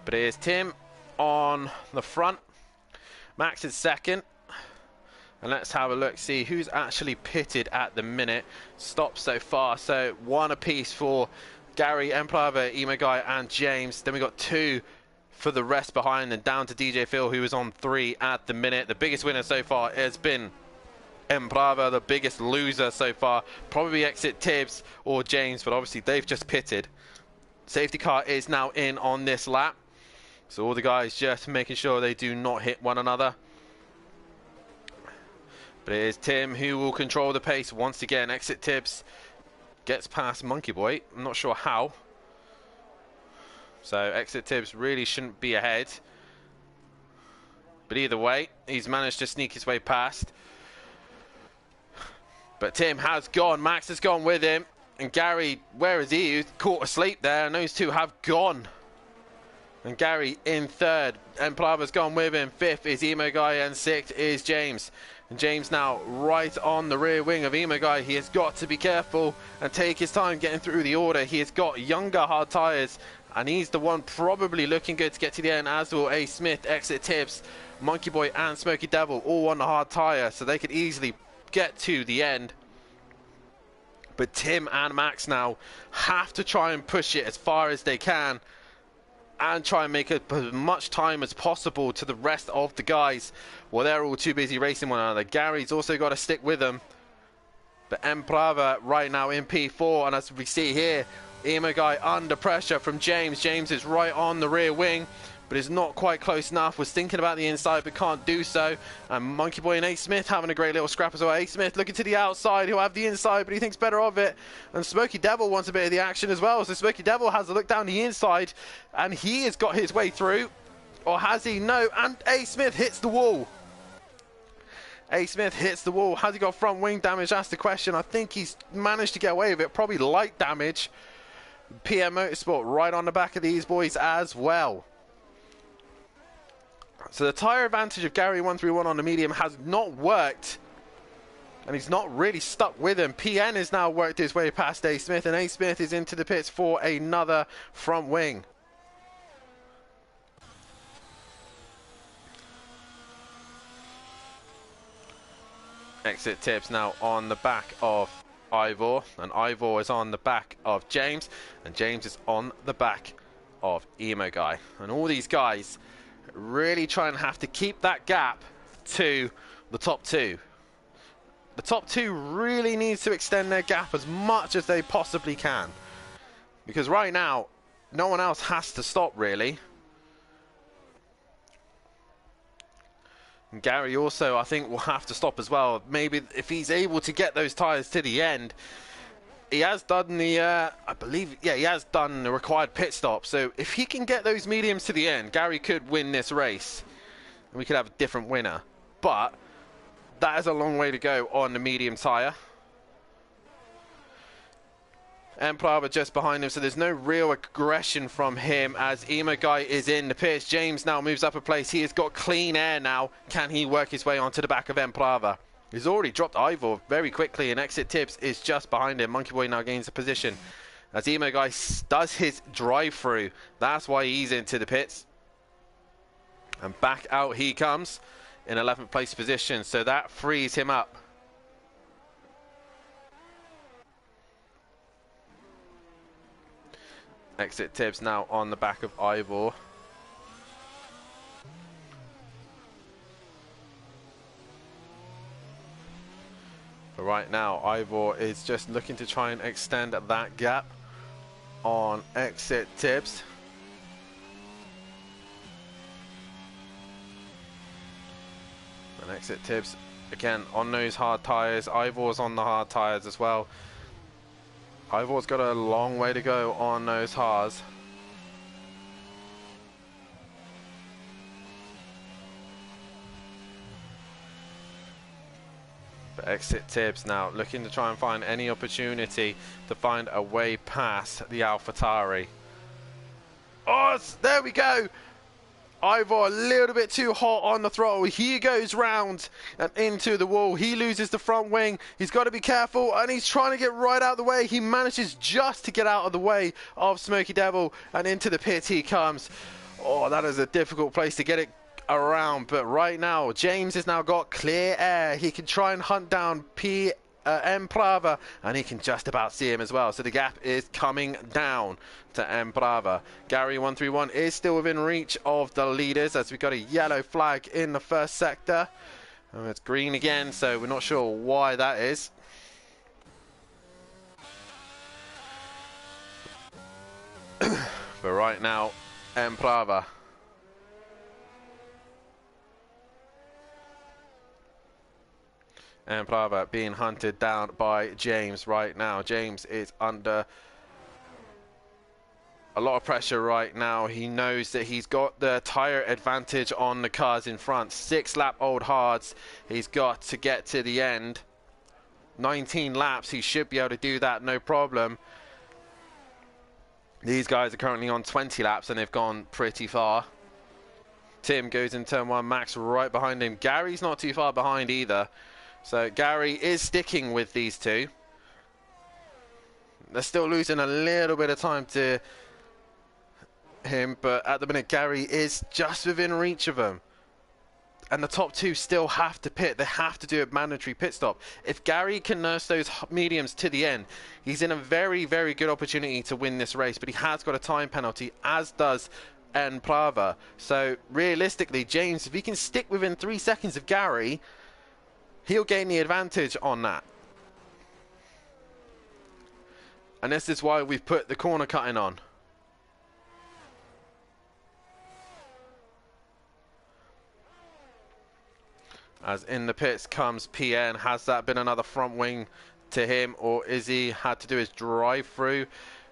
But here's Tim on the front. Max is second. And let's have a look, see who's actually pitted at the minute. Stops so far, so 1 apiece for Gary, Emplava, Imogai and James. Then we got 2 for the rest behind, and down to DJ Phil, who is on 3 at the minute. The biggest winner so far has been Emplava. The biggest loser so far, probably Exit Tibbs or James, but obviously they've just pitted. Safety car is now in on this lap. So all the guys just making sure they do not hit one another. But it is Tim who will control the pace once again. Exit Tibbs gets past Monkey Boy. I'm not sure how. So Exit Tibbs really shouldn't be ahead. But either way, he's managed to sneak his way past. But Tim has gone. Max has gone with him. And Gary, where is he? He's caught asleep there. And those two have gone. And Gary in third. Emplava's gone with him. Fifth is Imogai and sixth is James. And James now right on the rear wing of Imogai. He has got to be careful and take his time getting through the order. He has got younger hard tyres, and he's the one probably looking good to get to the end, as will A. Smith, Exit Tibbs, Monkey Boy and Smoky Devil all on the hard tyre, so they could easily get to the end. But Tim and Max now have to try and push it as far as they can and try and make as much time as possible to the rest of the guys. Well, they're all too busy racing one another. Gary's also got to stick with them. But Emplava right now in P4, and as we see here, Imogai under pressure from James. James is right on the rear wing, but is not quite close enough. Was thinking about the inside, but can't do so. And Monkey Boy and A. Smith having a great little scrap as well. A. Smith looking to the outside. He'll have the inside, but he thinks better of it. And Smoky Devil wants a bit of the action as well. So Smoky Devil has a look down the inside, and he has got his way through. Or has he? No. And A. Smith hits the wall. A. Smith hits the wall. Has he got front wing damage? That's the question. I think he's managed to get away with it. Probably light damage. PM Motorsport right on the back of these boys as well. So the tyre advantage of Gary 131 on the medium has not worked, and he's not really stuck with him. PN has now worked his way past A. Smith, and A. Smith is into the pits for another front wing. Exit Tibbs now on the back of Ivor, and Ivor is on the back of James, and James is on the back of Imogai. And all these guys really try and have to keep that gap to the top two. The top two really needs to extend their gap as much as they possibly can, because right now no one else has to stop really. And Gary also, I think, will have to stop as well. Maybe if he's able to get those tyres to the end. He has done the, I believe, yeah, he has done the required pit stop. So if he can get those mediums to the end, Gary could win this race. And we could have a different winner. But that is a long way to go on the medium tyre. Emplava just behind him, so there's no real aggression from him as Imogai is in the pits. James now moves up a place. He has got clean air now. Can he work his way onto the back of Emplava? He's already dropped Ivor very quickly, and Exit Tibbs is just behind him. Monkey Boy now gains a position as Imogai does his drive-through. That's why he's into the pits. And back out he comes in 11th place position, so that frees him up. Exit Tibbs now on the back of Ivor. But right now, Ivor is just looking to try and extend that gap on Exit Tibbs. And Exit Tibbs, again, on those hard tyres. Ivor's on the hard tyres as well. Ivor's got a long way to go on those hards. But Exit Tibbs now looking to try and find any opportunity to find a way past the AlphaTauri. Oh, there we go. Ivor a little bit too hot on the throttle. He goes round and into the wall. He loses the front wing. He's got to be careful, and he's trying to get right out of the way. He manages just to get out of the way of Smoky Devil, and into the pit he comes. Oh, that is a difficult place to get it around, but right now James has now got clear air. He can try and hunt down M Prava, and he can just about see him as well, so the gap is coming down to M Prava. Gary 131 is still within reach of the leaders, as we got a yellow flag in the first sector. It's green again, so we're not sure why that is. But right now M Prava and Prava being hunted down by James right now. James is under a lot of pressure right now. He knows that he's got the tyre advantage on the cars in front. 6 lap old hards. He's got to get to the end. 19 laps. He should be able to do that, no problem. These guys are currently on 20 laps and they've gone pretty far. Tim goes in turn 1. Max right behind him. Gary's not too far behind either. So Gary is sticking with these two. They're still losing a little bit of time to him, but at the minute Gary is just within reach of him. And the top two still have to pit. They have to do a mandatory pit stop. If Gary can nurse those mediums to the end, he's in a very, very good opportunity to win this race, but he has got a time penalty, as does N Prava. So realistically, James, if he can stick within 3 seconds of Gary, he'll gain the advantage on that. And this is why we've put the corner cutting on. As in the pits comes PN. Has that been another front wing to him, or is he had to do his drive through?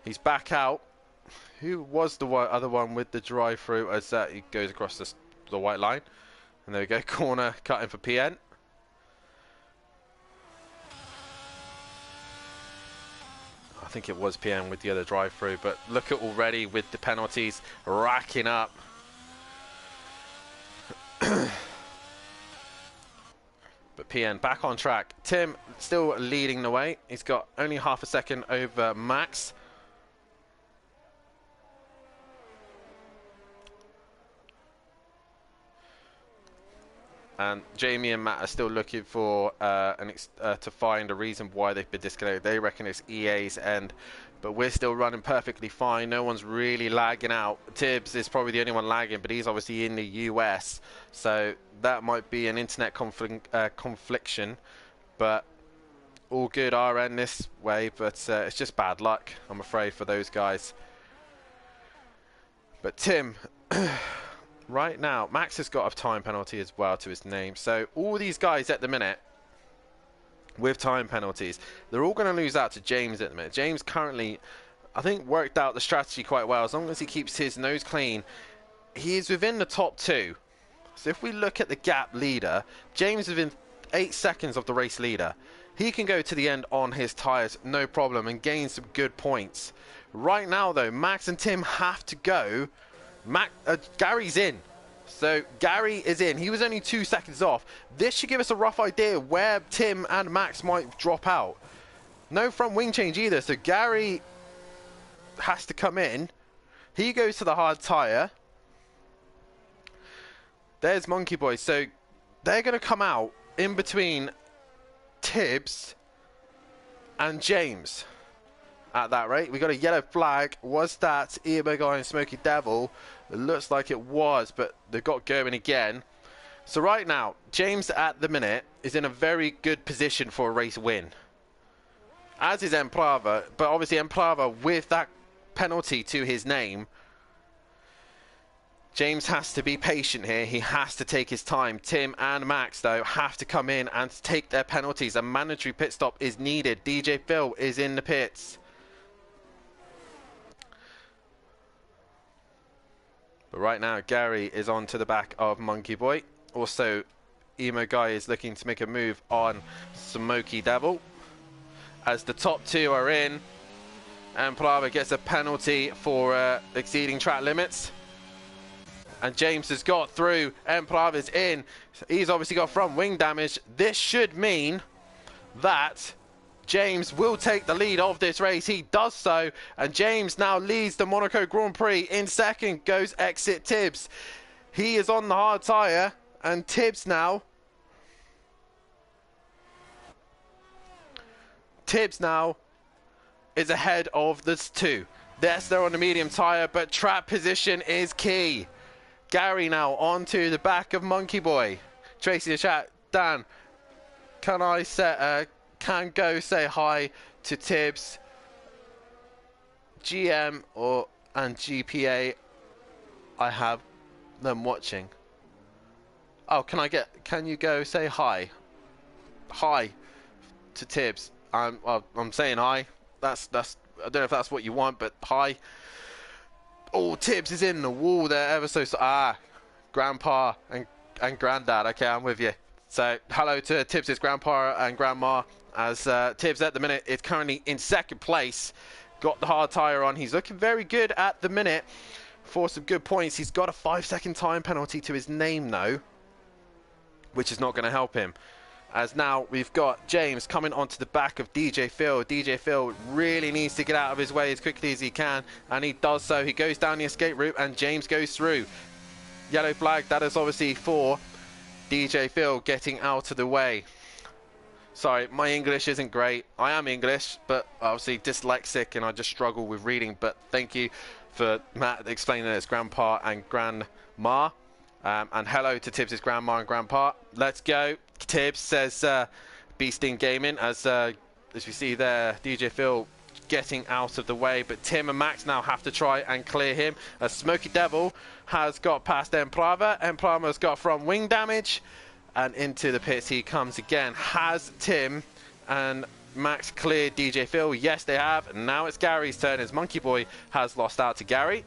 He's back out. Who was the other one with the drive through, as he goes across the white line? And there we go, corner cutting for PN. I think it was PN with the other drive through, but look at already with the penalties racking up. But PN back on track. Tim still leading the way. He's got only half a second over Max. And Jamie and Matt are still looking for to find a reason why they've been disconnected. They reckon it's EA's end, but we're still running perfectly fine. No one's really lagging out. Tibbs is probably the only one lagging, but he's obviously in the US, so that might be an internet confliction. But all good our end this way, but it's just bad luck, I'm afraid, for those guys. But Tim... Right now, Max has got a time penalty as well to his name. So all these guys at the minute with time penalties, they're all going to lose out to James at the minute. James currently, I think, worked out the strategy quite well. As long as he keeps his nose clean, he is within the top two. So if we look at the gap leader, James is within 8 seconds of the race leader. He can go to the end on his tyres, no problem, and gain some good points. Right now, though, Max and Tim have to go. Gary's in. So Gary is in. He was only 2 seconds off. This should give us a rough idea where Tim and Max might drop out. No front wing change either. So Gary has to come in. He goes to the hard tyre. There's Monkey Boy. So they're going to come out in between Tibbs and James. At that rate, we got a yellow flag. Was that Emo Guy and Smoky Devil? It looks like it was, but they got going again. So right now, James at the minute is in a very good position for a race win. As is M Prava, but obviously M Prava with that penalty to his name. James has to be patient here. He has to take his time. Tim and Max, though, have to come in and take their penalties. A mandatory pit stop is needed. DJ Phil is in the pits. But right now, Gary is on to the back of Monkey Boy. Also, Emo Guy is looking to make a move on Smoky Devil. As the top two are in, and Prava gets a penalty for exceeding track limits. and James has got through. Emplava's in. He's obviously got front wing damage. This should mean that James will take the lead of this race. He does so, and James now leads the Monaco Grand Prix. In second goes Exit Tibbs. He is on the hard tyre, and Tibbs now is ahead of the two. Yes, they're on the medium tyre, but track position is key. Gary now onto the back of Monkey Boy. Tracy the chat, Dan, can I can go say hi to Tibbs, GM and GPA? I have them watching. Oh, can you go say hi to Tibbs? I'm saying hi. That's I don't know if that's what you want, but hi. Oh, Tibbs is in the wall there ever so. Grandpa and Granddad. Okay, I'm with you. So hello to Tibbs' grandpa and grandma, as Tibbs at the minute is currently in second place. Got the hard tyre on. He's looking very good at the minute for some good points. He's got a 5-second time penalty to his name though, which is not going to help him. As now we've got James coming onto the back of DJ Phil. DJ Phil really needs to get out of his way as quickly as he can, and he does so. He goes down the escape route and James goes through. Yellow flag, that is obviously for DJ Phil getting out of the way. Sorry, my English isn't great. I am English, but obviously dyslexic and I just struggle with reading. But thank you for Matt explaining that it's grandpa and grandma. And hello to Tibbs' grandma and grandpa. Let's go. Tibbs says Beasting Gaming, as we see there, DJ Phil getting out of the way, but Tim and Max now have to try and clear him, as Smoky Devil has got past Emplava. Emplava's got front wing damage, and into the pits he comes again. Has Tim and Max cleared DJ Phil? Yes, they have. And now it's Gary's turn, as Monkey Boy has lost out to Gary.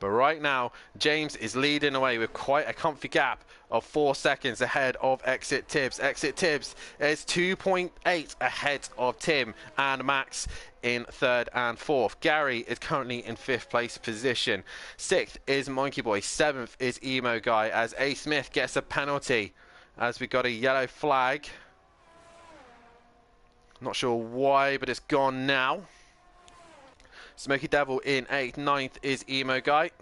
But right now, James is leading away with quite a comfy gap of 4 seconds ahead of Exit Tibbs. Exit Tibbs is 2.8 ahead of Tim and Max in third and fourth. Gary is currently in 5th place position. 6th is Monkey Boy. 7th is Emo Guy, as A. Smith gets a penalty, as we got a yellow flag. Not sure why, but it's gone now. Smoky Devil in 8th. 9th is Emo Guy.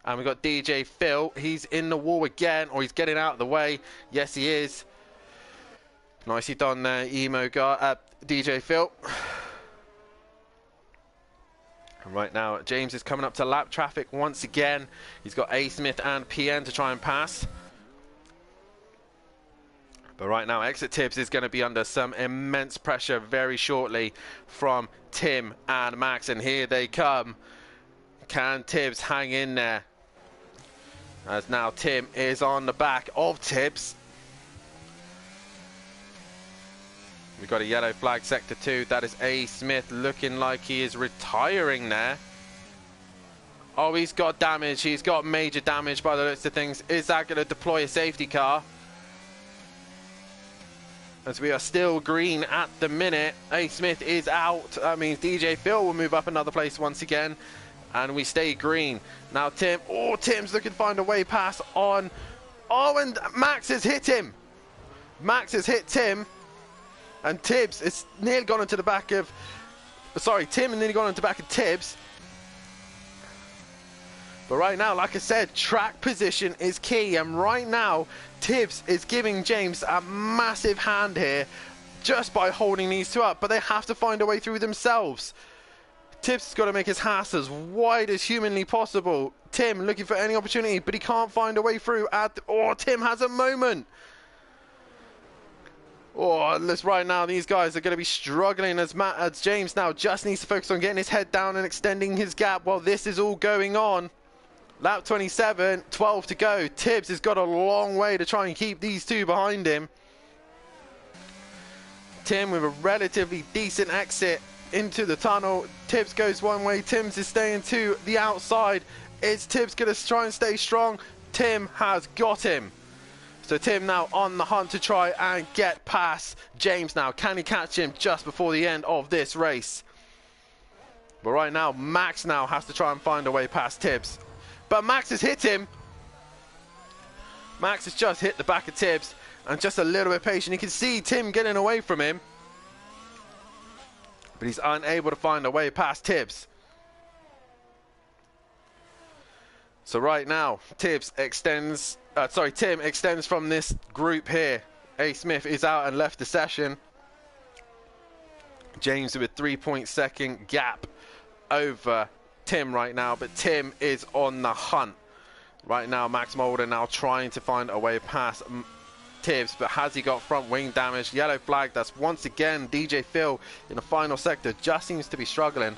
And we've got DJ Phil. He's in the wall again, or he's getting out of the way. Yes, he is. Nicely done there, Emo Guy. DJ Phil. And right now, James is coming up to lap traffic once again. He's got A. Smith and PN to try and pass. But right now, Exit Tibbs is going to be under some immense pressure very shortly from Tim and Max. And here they come. Can Tibbs hang in there? As now Tim is on the back of Tibbs. We've got a yellow flag, sector 2. That is A. Smith looking like he is retiring there. Oh, he's got damage. He's got major damage by the looks of things. Is that going to deploy a safety car? As we are still green at the minute. A. Smith is out. That means DJ Phil will move up another place once again. And we stay green. Now Tim. Oh, Tim's looking to find a way past on. Oh, and Max has hit him. Max has hit Tim. And Tibbs is nearly gone into the back of... Sorry, Tim has nearly gone into the back of Tibbs. But right now, like I said, track position is key. And right now, Tibbs is giving James a massive hand here just by holding these two up. But they have to find a way through themselves. Tibbs has got to make his house as wide as humanly possible. Tim looking for any opportunity, but he can't find a way through. Oh, Tim has a moment. Oh, right now, these guys are going to be struggling as James now just needs to focus on getting his head down and extending his gap while this is all going on. Lap 27, 12 to go. Tibbs has got a long way to try and keep these two behind him. Tim with a relatively decent exit into the tunnel. Tibbs goes one way. Tibbs is staying to the outside. Is Tibbs going to try and stay strong? Tim has got him. So Tim now on the hunt to try and get past James now. Can he catch him just before the end of this race? But right now, Max now has to try and find a way past Tibbs. But Max has hit him. Max has just hit the back of Tibbs and just a little bit patient. You can see Tim getting away from him. But he's unable to find a way past Tibbs. So right now, Tim extends from this group here. A. Smith is out and left the session. James with a 3-point-second gap over Tim right now, but Tim is on the hunt. Right now, Max Mulder now trying to find a way past Tibbs, but has he got front wing damage? Yellow flag. That's once again DJ Phil in the final sector. Just seems to be struggling.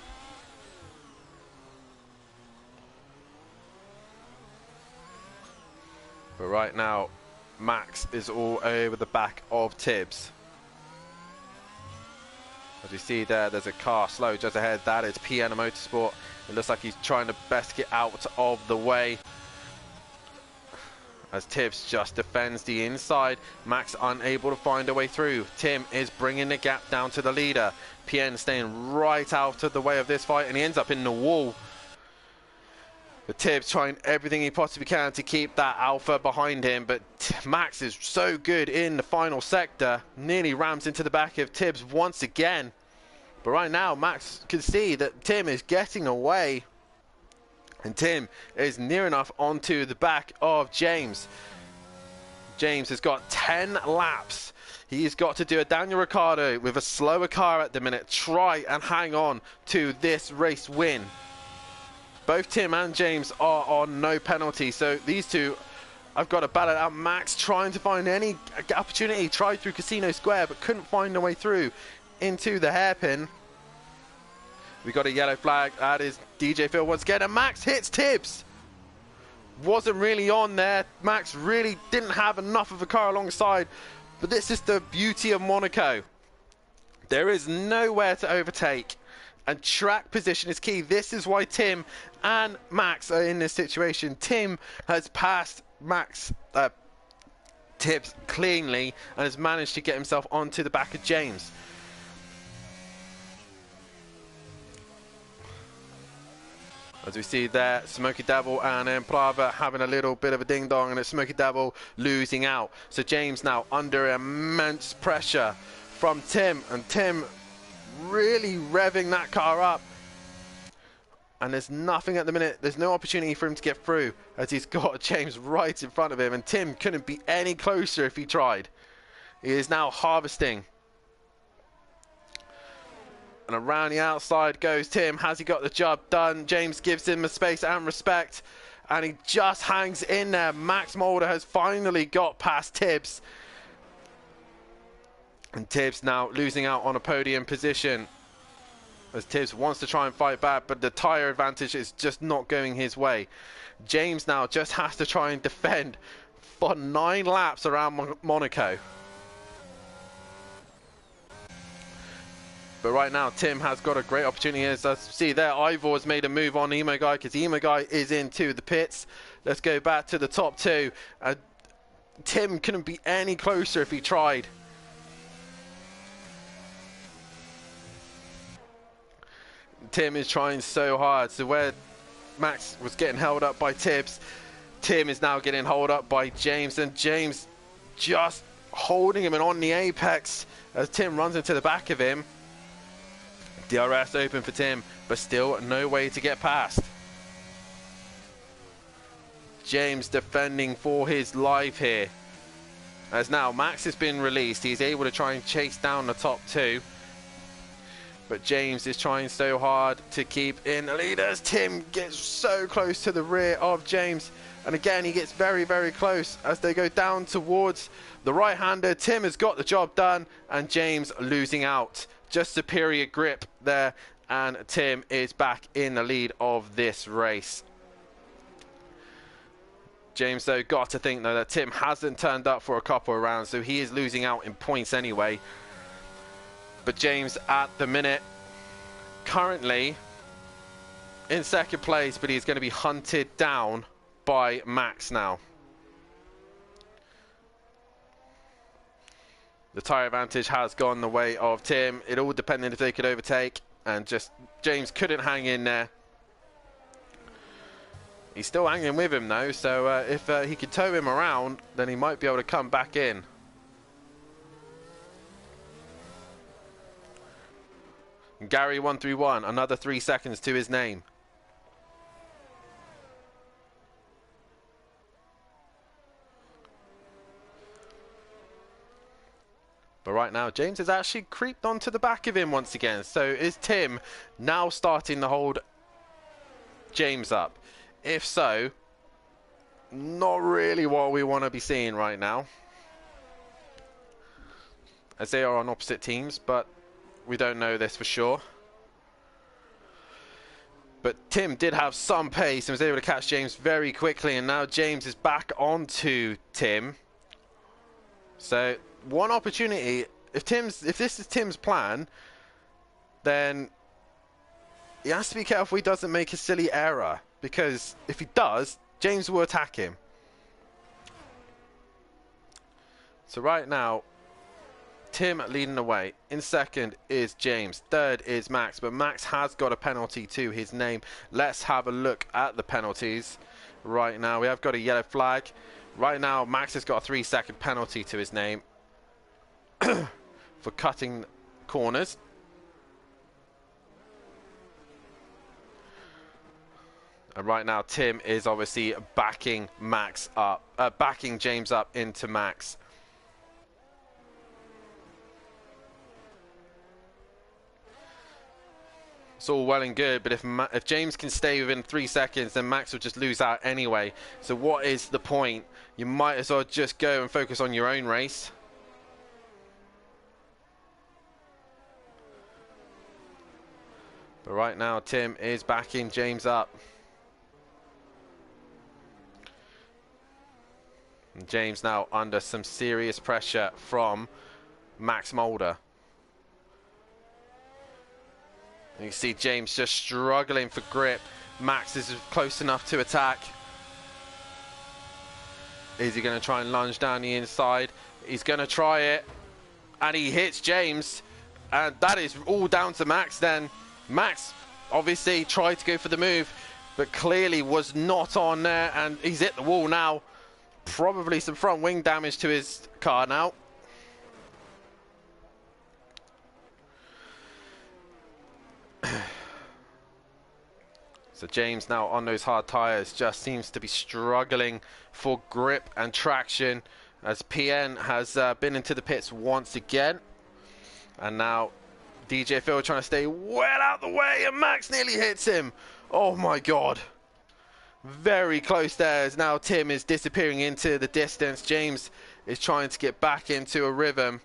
But right now, Max is all over the back of Tibbs. As you see there, there's a car slow just ahead. That is Piano Motorsport. It looks like he's trying to best get out of the way. As Tibbs just defends the inside. Max unable to find a way through. Tim is bringing the gap down to the leader. PN staying right out of the way of this fight, and he ends up in the wall. But Tibbs trying everything he possibly can to keep that alpha behind him, but Max is so good in the final sector. Nearly rams into the back of Tibbs once again. But right now, Max can see that Tim is getting away. And Tim is near enough onto the back of James. James has got 10 laps. He's got to do a Daniel Ricciardo with a slower car at the minute. Try and hang on to this race win. Both Tim and James are on no penalty. So these two, I've got to battle it out. Max trying to find any opportunity. Tried through Casino Square, but couldn't find a way through into the hairpin. We got a yellow flag. That is DJ Phil once again, and Max hits Tibbs. Wasn't really on there. Max really didn't have enough of a car alongside, but this is the beauty of Monaco. There is nowhere to overtake, and track position is key. This is why Tim and Max are in this situation. Tim has passed Tibbs cleanly and has managed to get himself onto the back of James. As we see there, Smokey Devil and then Prava having a little bit of a ding-dong, and it's Smokey Devil losing out. So James now under immense pressure from Tim, and Tim really revving that car up. And there's nothing at the minute. There's no opportunity for him to get through, as he's got James right in front of him, and Tim couldn't be any closer if he tried. He is now harvesting. And around the outside goes Tim. Has he got the job done? James gives him the space and respect, and he just hangs in there. Max Mulder has finally got past Tibbs, and Tibbs now losing out on a podium position, as Tibbs wants to try and fight back, but the tyre advantage is just not going his way. James now just has to try and defend for 9 laps around Monaco. But right now, Tim has got a great opportunity. As I see there, Ivor has made a move on Emo Guy, because Emo Guy is into the pits. Let's go back to the top 2. Tim couldn't be any closer if he tried. Tim is trying so hard. So where Max was getting held up by Tibbs, Tim is now getting held up by James, and James just holding him and on the apex as Tim runs into the back of him. DRS open for Tim, but still no way to get past. James defending for his life here. As now Max has been released, he's able to try and chase down the top 2. But James is trying so hard to keep in the lead as Tim gets so close to the rear of James. And again, he gets very, very close as they go down towards the right-hander. Tim has got the job done, and James losing out. Just superior grip there, and Tim is back in the lead of this race. James, though, got to think, though, that Tim hasn't turned up for a couple of rounds, so he is losing out in points anyway. But James, at the minute, currently in second place, but he's going to be hunted down by Max now. The tyre advantage has gone the way of Tim. It all depended if they could overtake, and just James couldn't hang in there. He's still hanging with him though, so if he could tow him around, then he might be able to come back in. Gary 131, another 3 seconds to his name. But right now, James has actually creeped onto the back of him once again. So is Tim now starting to hold James up? If so, not really what we want to be seeing right now, as they are on opposite teams, but we don't know this for sure. But Tim did have some pace and was able to catch James very quickly, and now James is back onto Tim. So one opportunity, if this is Tim's plan, then he has to be careful he doesn't make a silly error, because if he does, James will attack him. So right now, Tim leading the way. In second is James. Third is Max, but Max has got a penalty to his name. Let's have a look at the penalties. Right now, we have got a yellow flag. Right now, Max has got a 3-second penalty to his name for cutting corners. And right now, Tim is obviously backing Max up, backing James up into Max. It's all well and good, but if James can stay within 3 seconds, then Max will just lose out anyway. So what is the point? You might as well just go and focus on your own race. But right now, Tim is backing James up. And James now under some serious pressure from Max Mulder. You can see James just struggling for grip. Max is close enough to attack. Is he going to try and lunge down the inside? He's going to try it. And he hits James. And that is all down to Max then. Max obviously tried to go for the move, but clearly was not on there. And he's hit the wall now. Probably some front wing damage to his car now. So James now on those hard tyres just seems to be struggling for grip and traction, as PN has been into the pits once again. And now DJ Phil trying to stay well out the way, and Max nearly hits him. Oh my God. Very close there, as now Tim is disappearing into the distance. James is trying to get back into a rhythm.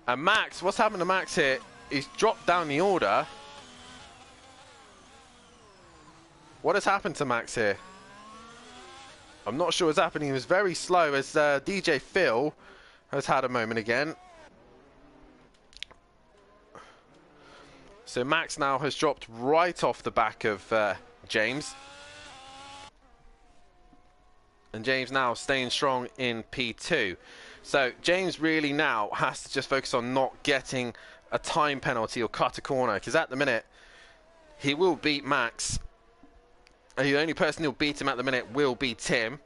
And Max, what's happened to Max here? He's dropped down the order. What has happened to Max here? I'm not sure what's happening. He was very slow, as DJ Phil has had a moment again. So Max now has dropped right off the back of James. And James now staying strong in P2. So James really now has to just focus on not getting a time penalty or cut a corner, because at the minute he will beat Max. And the only person who'll beat him at the minute will be Tim.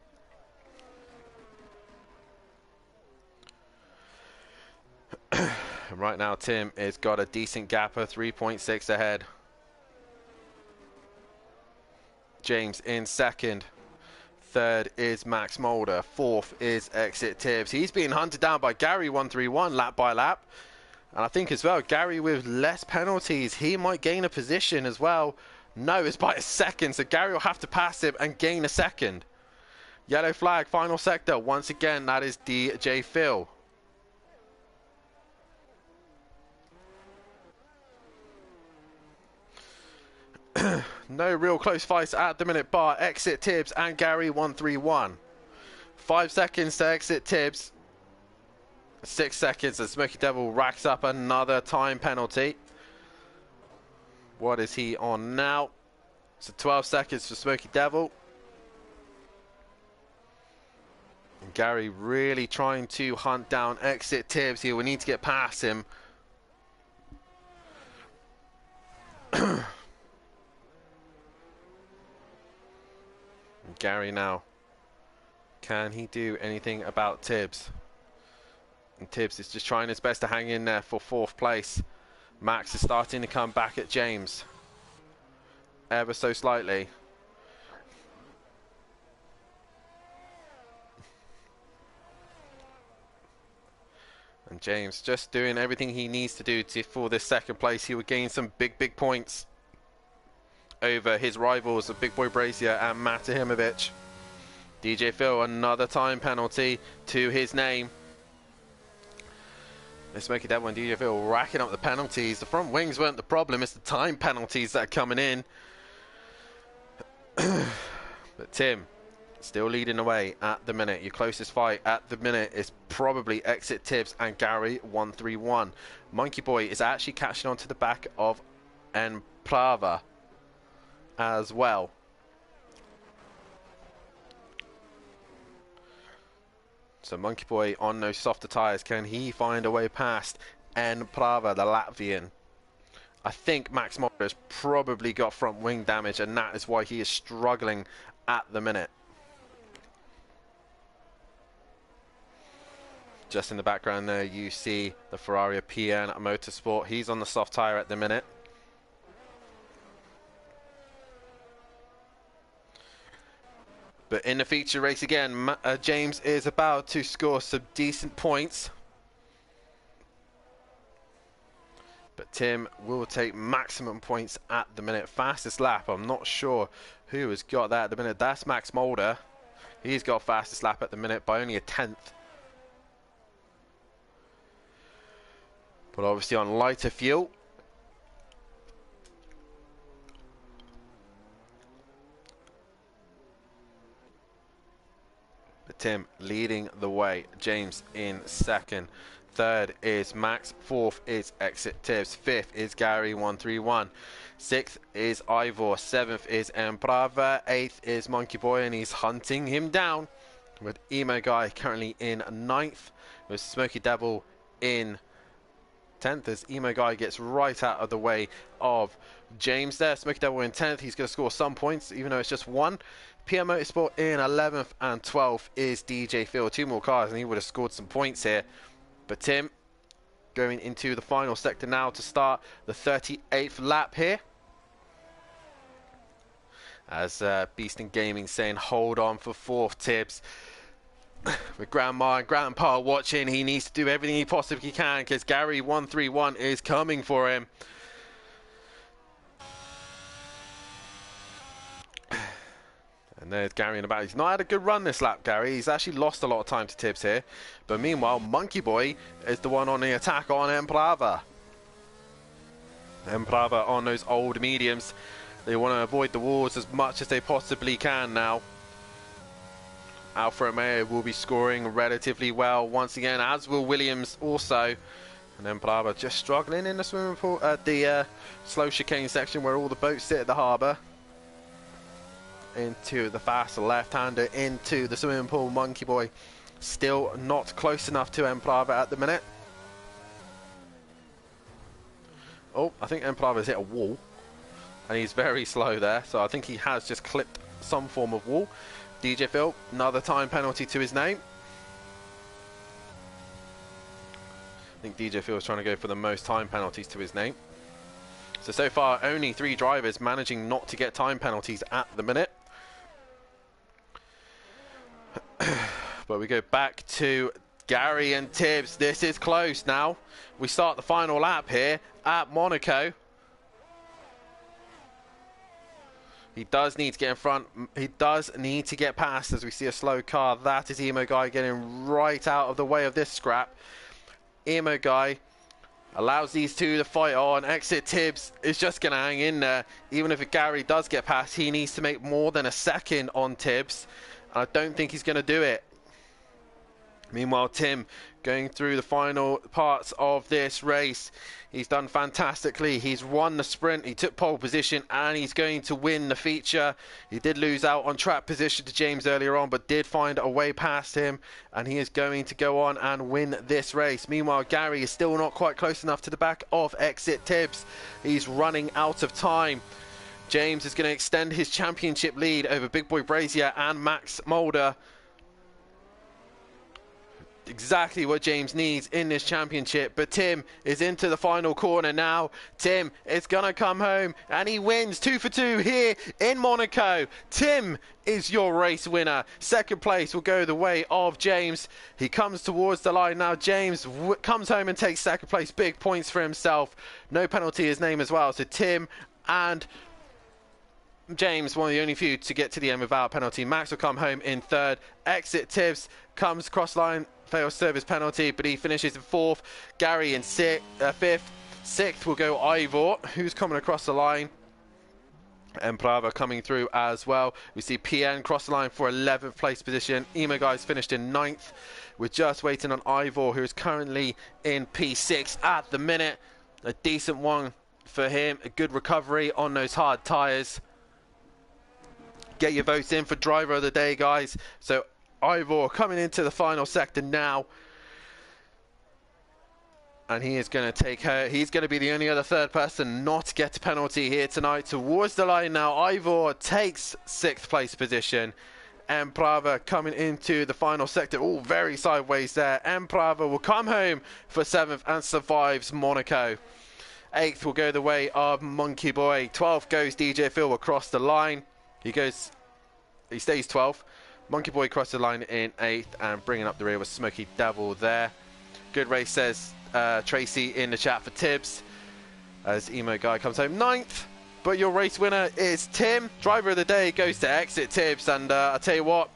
Right now Tim has got a decent gap of 3.6 ahead. James in second. Third is Max Mulder. Fourth is Exit Tibbs. He's being hunted down by Gary 131 lap by lap. And I think as well, Gary with less penalties, he might gain a position as well. No, it's by a second, so Gary will have to pass him and gain a second. Yellow flag, final sector. Once again, that is DJ Phil. No real close fights at the minute, bar Exit Tibbs and Gary 131. 5 seconds to Exit Tibbs. 6 seconds, and Smoky Devil racks up another time penalty. What is he on now? So 12 seconds for Smoky Devil. And Gary really trying to hunt down Exit Tibbs. He will need to get past him. Gary now. Can he do anything about Tibbs? And Tibbs is just trying his best to hang in there for 4th place. Max is starting to come back at James. Ever so slightly. And James just doing everything he needs to do for this 2nd place. He would gain some big points over his rivals of Big Boy Brazier and Matahimovic. DJ Phil, another time penalty to his name. Let's make it that one. DJ Phil racking up the penalties. The front wings weren't the problem, it's the time penalties that are coming in. But Tim, still leading the way at the minute. Your closest fight at the minute is probably Exit Tibbs and Gary 131. Monkey Boy is actually catching on to the back of Prava as well. So Monkey Boy on those softer tyres. Can he find a way past Prava, the Latvian? I think Max Mulder has probably got front wing damage, and that is why he is struggling at the minute. Just in the background there, you see the Ferrari PN Motorsport. He's on the soft tyre at the minute. But in the feature race again, James is about to score some decent points. But Tim will take maximum points at the minute. Fastest lap, I'm not sure who has got that at the minute. That's Max Mulder. He's got fastest lap at the minute by only a 10th. But obviously on lighter fuel. But Tim leading the way. James in 2nd. 3rd is Max. 4th is Exit Tibbs. 5th is Gary 131. 6th is Ivor. 7th is Prava. 8th is Monkey Boy, and he's hunting him down. With Emo Guy currently in 9th. With Smoky Devil in 10th as Emo Guy gets right out of the way of James there. Smoky Devil in 10th. He's going to score some points, even though it's just 1. PM Motorsport in 11th, and 12th is DJ Phil. 2 more cars, and he would have scored some points here. But Tim going into the final sector now to start the 38th lap here. As Beastin Gaming saying, hold on for 4th, Tibbs. With Grandma and Grandpa watching, he needs to do everything he possibly can because Gary 131 is coming for him. And there's Gary in the back. He's not had a good run this lap, Gary. He's actually lost a lot of time to Tibbs here. But meanwhile, Monkey Boy is the one on the attack on Prava. Prava on those old mediums. They want to avoid the walls as much as they possibly can now. Alfa Romeo will be scoring relatively well once again, as will Williams also. And then Prava just struggling in the swimming pool at the slow chicane section where all the boats sit at the harbour. Into the fast left-hander, into the swimming pool. Monkey Boy still not close enough to Prava at the minute. Oh, I think Prava's hit a wall. And he's very slow there, so I think he has just clipped some form of wall. DJ Phil, another time penalty to his name. I think DJ Phil is trying to go for the most time penalties to his name. So far, only 3 drivers managing not to get time penalties at the minute. But we go back to Gary and Tibbs. This is close now. We start the final lap here at Monaco. He does need to get in front. He does need to get past as we see a slow car. That is Emo Guy getting right out of the way of this scrap. Emo Guy allows these two to fight on. Exit Tibbs is just going to hang in there. Even if Gary does get past, he needs to make more than a second on Tibbs. I don't think he's going to do it. Meanwhile, Tim going through the final parts of this race. He's done fantastically. He's won the sprint. He took pole position and he's going to win the feature. He did lose out on track position to James earlier on, but did find a way past him, and he is going to go on and win this race. Meanwhile, Gary is still not quite close enough to the back of Exit Tibbs. He's running out of time. James is going to extend his championship lead over Big Boy Brazier and Max Mulder. Exactly what James needs in this championship, but Tim is into the final corner now. Tim is gonna come home and he wins 2 for 2 here in Monaco. Tim is your race winner. Second place will go the way of James. He comes towards the line now. James comes home and takes second place. Big points for himself. No penalty his name as well. So Tim and James, one of the only few to get to the end without a penalty. Max will come home in third. Exit Tibbs comes cross line, fails service penalty, but he finishes in fourth. Gary in fifth. Sixth will go Ivor, who's coming across the line. And Prava coming through as well. We see PN cross the line for 11th place position. Emo Guys finished in 9th. We're just waiting on Ivor, who is currently in P6 at the minute. A decent one for him. A good recovery on those hard tyres. Get your votes in for driver of the day, guys. So Ivor coming into the final sector now, and he is going to take her. He's going to be the only other third person not to get a penalty here tonight. Towards the line now, Ivor takes 6th place position. Emprava coming into the final sector. All very sideways there. Emprava will come home for 7th and survives Monaco. 8th will go the way of Monkey Boy. 12th goes DJ Phil across the line. He stays 12th. Monkey Boy crossed the line in 8th, and bringing up the rear was Smoky Devil there. Good race, says Tracy in the chat for Tibbs, as Emo Guy comes home 9th. But your race winner is Tim. Driver of the day goes to Exit Tibbs, and I'll tell you what,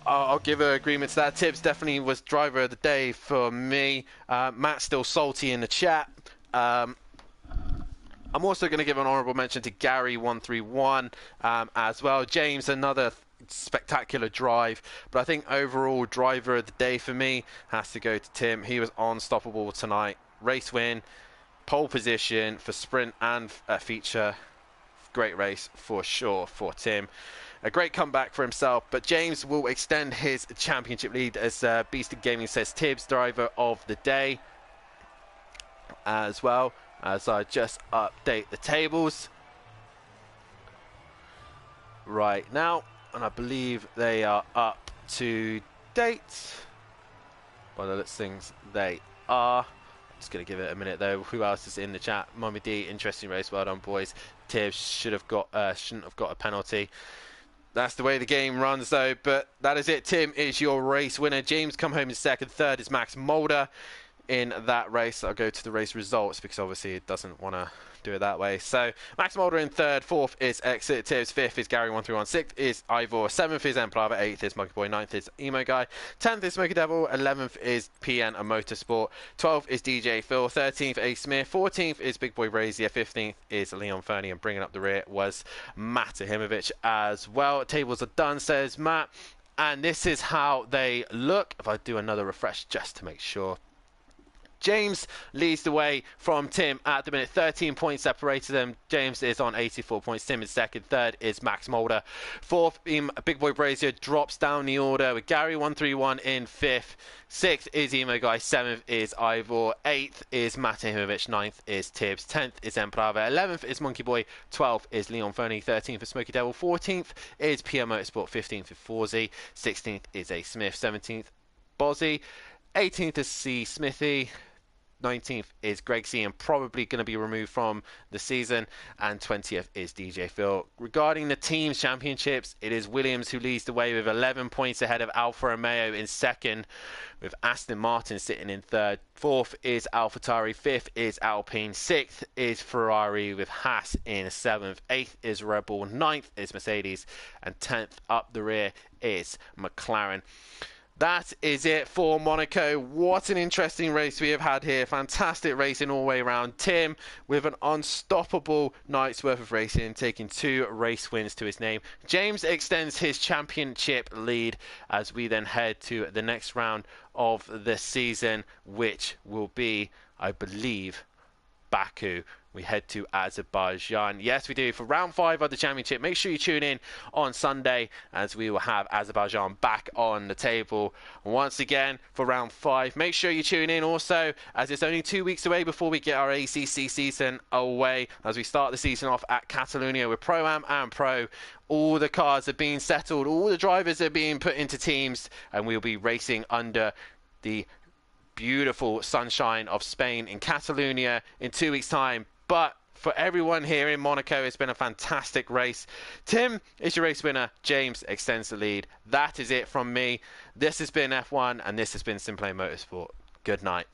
I'll give an agreement to that. Tibbs definitely was driver of the day for me. Matt's still salty in the chat. I'm also going to give an honourable mention to Gary131 as well. James, another spectacular drive, but I think overall driver of the day for me has to go to Tim. He was unstoppable tonight. Race win, pole position for sprint and feature. Great race for sure for Tim. A great comeback for himself, but James will extend his championship lead, as Beasted Gaming says. Tibbs driver of the day as well, as I just update the tables right now. And I believe they are up to date. By the looks things, they are. I'm just going to give it a minute though. Who else is in the chat? Mommy D, interesting race. Well done, boys. Tibbs shouldn't have got a penalty. That's the way the game runs though. But that is it. Tim is your race winner. James come home in second. Third is Max Mulder in that race. I'll go to the race results because obviously it doesn't want to do it that way. So Max Mulder in third, 4th is Exit Tibbs, 5th is Gary131, 6th is Ivor, 7th is Emplava, 8th is Monkey Boy, 9th is Emo Guy, 10th is Smoky Devil, 11th is PN and Motorsport, 12th is DJ Phil, 13th A Smith, 14th is Big Boy Brazier, 15th is Leon Fernie, and bringing up the rear was Matt Ahimovic as well. Tables are done, says Matt, and this is how they look. If I do another refresh just to make sure. James leads the way from Tim at the minute. 13 points separated them. James is on 84 points. Tim is second. Third is Max Mulder. 4th, Big Boy Brazier drops down the order with Gary131 in 5th. 6th is Emo Guy. 7th is Ivor. 8th is Matt Ahimovic. 9th is Tibbs. 10th is Emprava. 11th is Monkey Boy. 12th is Leon Fernie. 13th is Smoky Devil. 14th is PM Motorsport. 15th is Forzy. 16th is A Smith. 17th, Bozzy. 18th is C Smithy. 19th is Greg C, and probably going to be removed from the season, and 20th is DJ Phil. Regarding the team's championships, it is Williams who leads the way with 11 points ahead of Alfa Romeo in second, with Aston Martin sitting in third. 4th is AlphaTauri, 5th is Alpine, 6th is Ferrari with Haas in 7th, 8th is Red Bull, 9th is Mercedes, and 10th up the rear is McLaren. That is it for Monaco. What an interesting race we have had here. Fantastic racing all the way around. Tim with an unstoppable night's worth of racing, taking 2 race wins to his name. James extends his championship lead as we then head to the next round of the season, which will be, I believe, Baku. We head to Azerbaijan. Yes, we do. For round 5 of the championship, make sure you tune in on Sunday as we will have Azerbaijan back on the table once again for round 5. Make sure you tune in also, as it's only 2 weeks away before we get our ACC season away, as we start the season off at Catalonia with Pro-Am and Pro. All the cars are being settled, all the drivers are being put into teams, and we'll be racing under the beautiful sunshine of Spain in Catalonia in 2 weeks' time. But for everyone here in Monaco, it's been a fantastic race. Tim is your race winner. James extends the lead. That is it from me. This has been F1, and this has been Simplay Motorsport. Good night.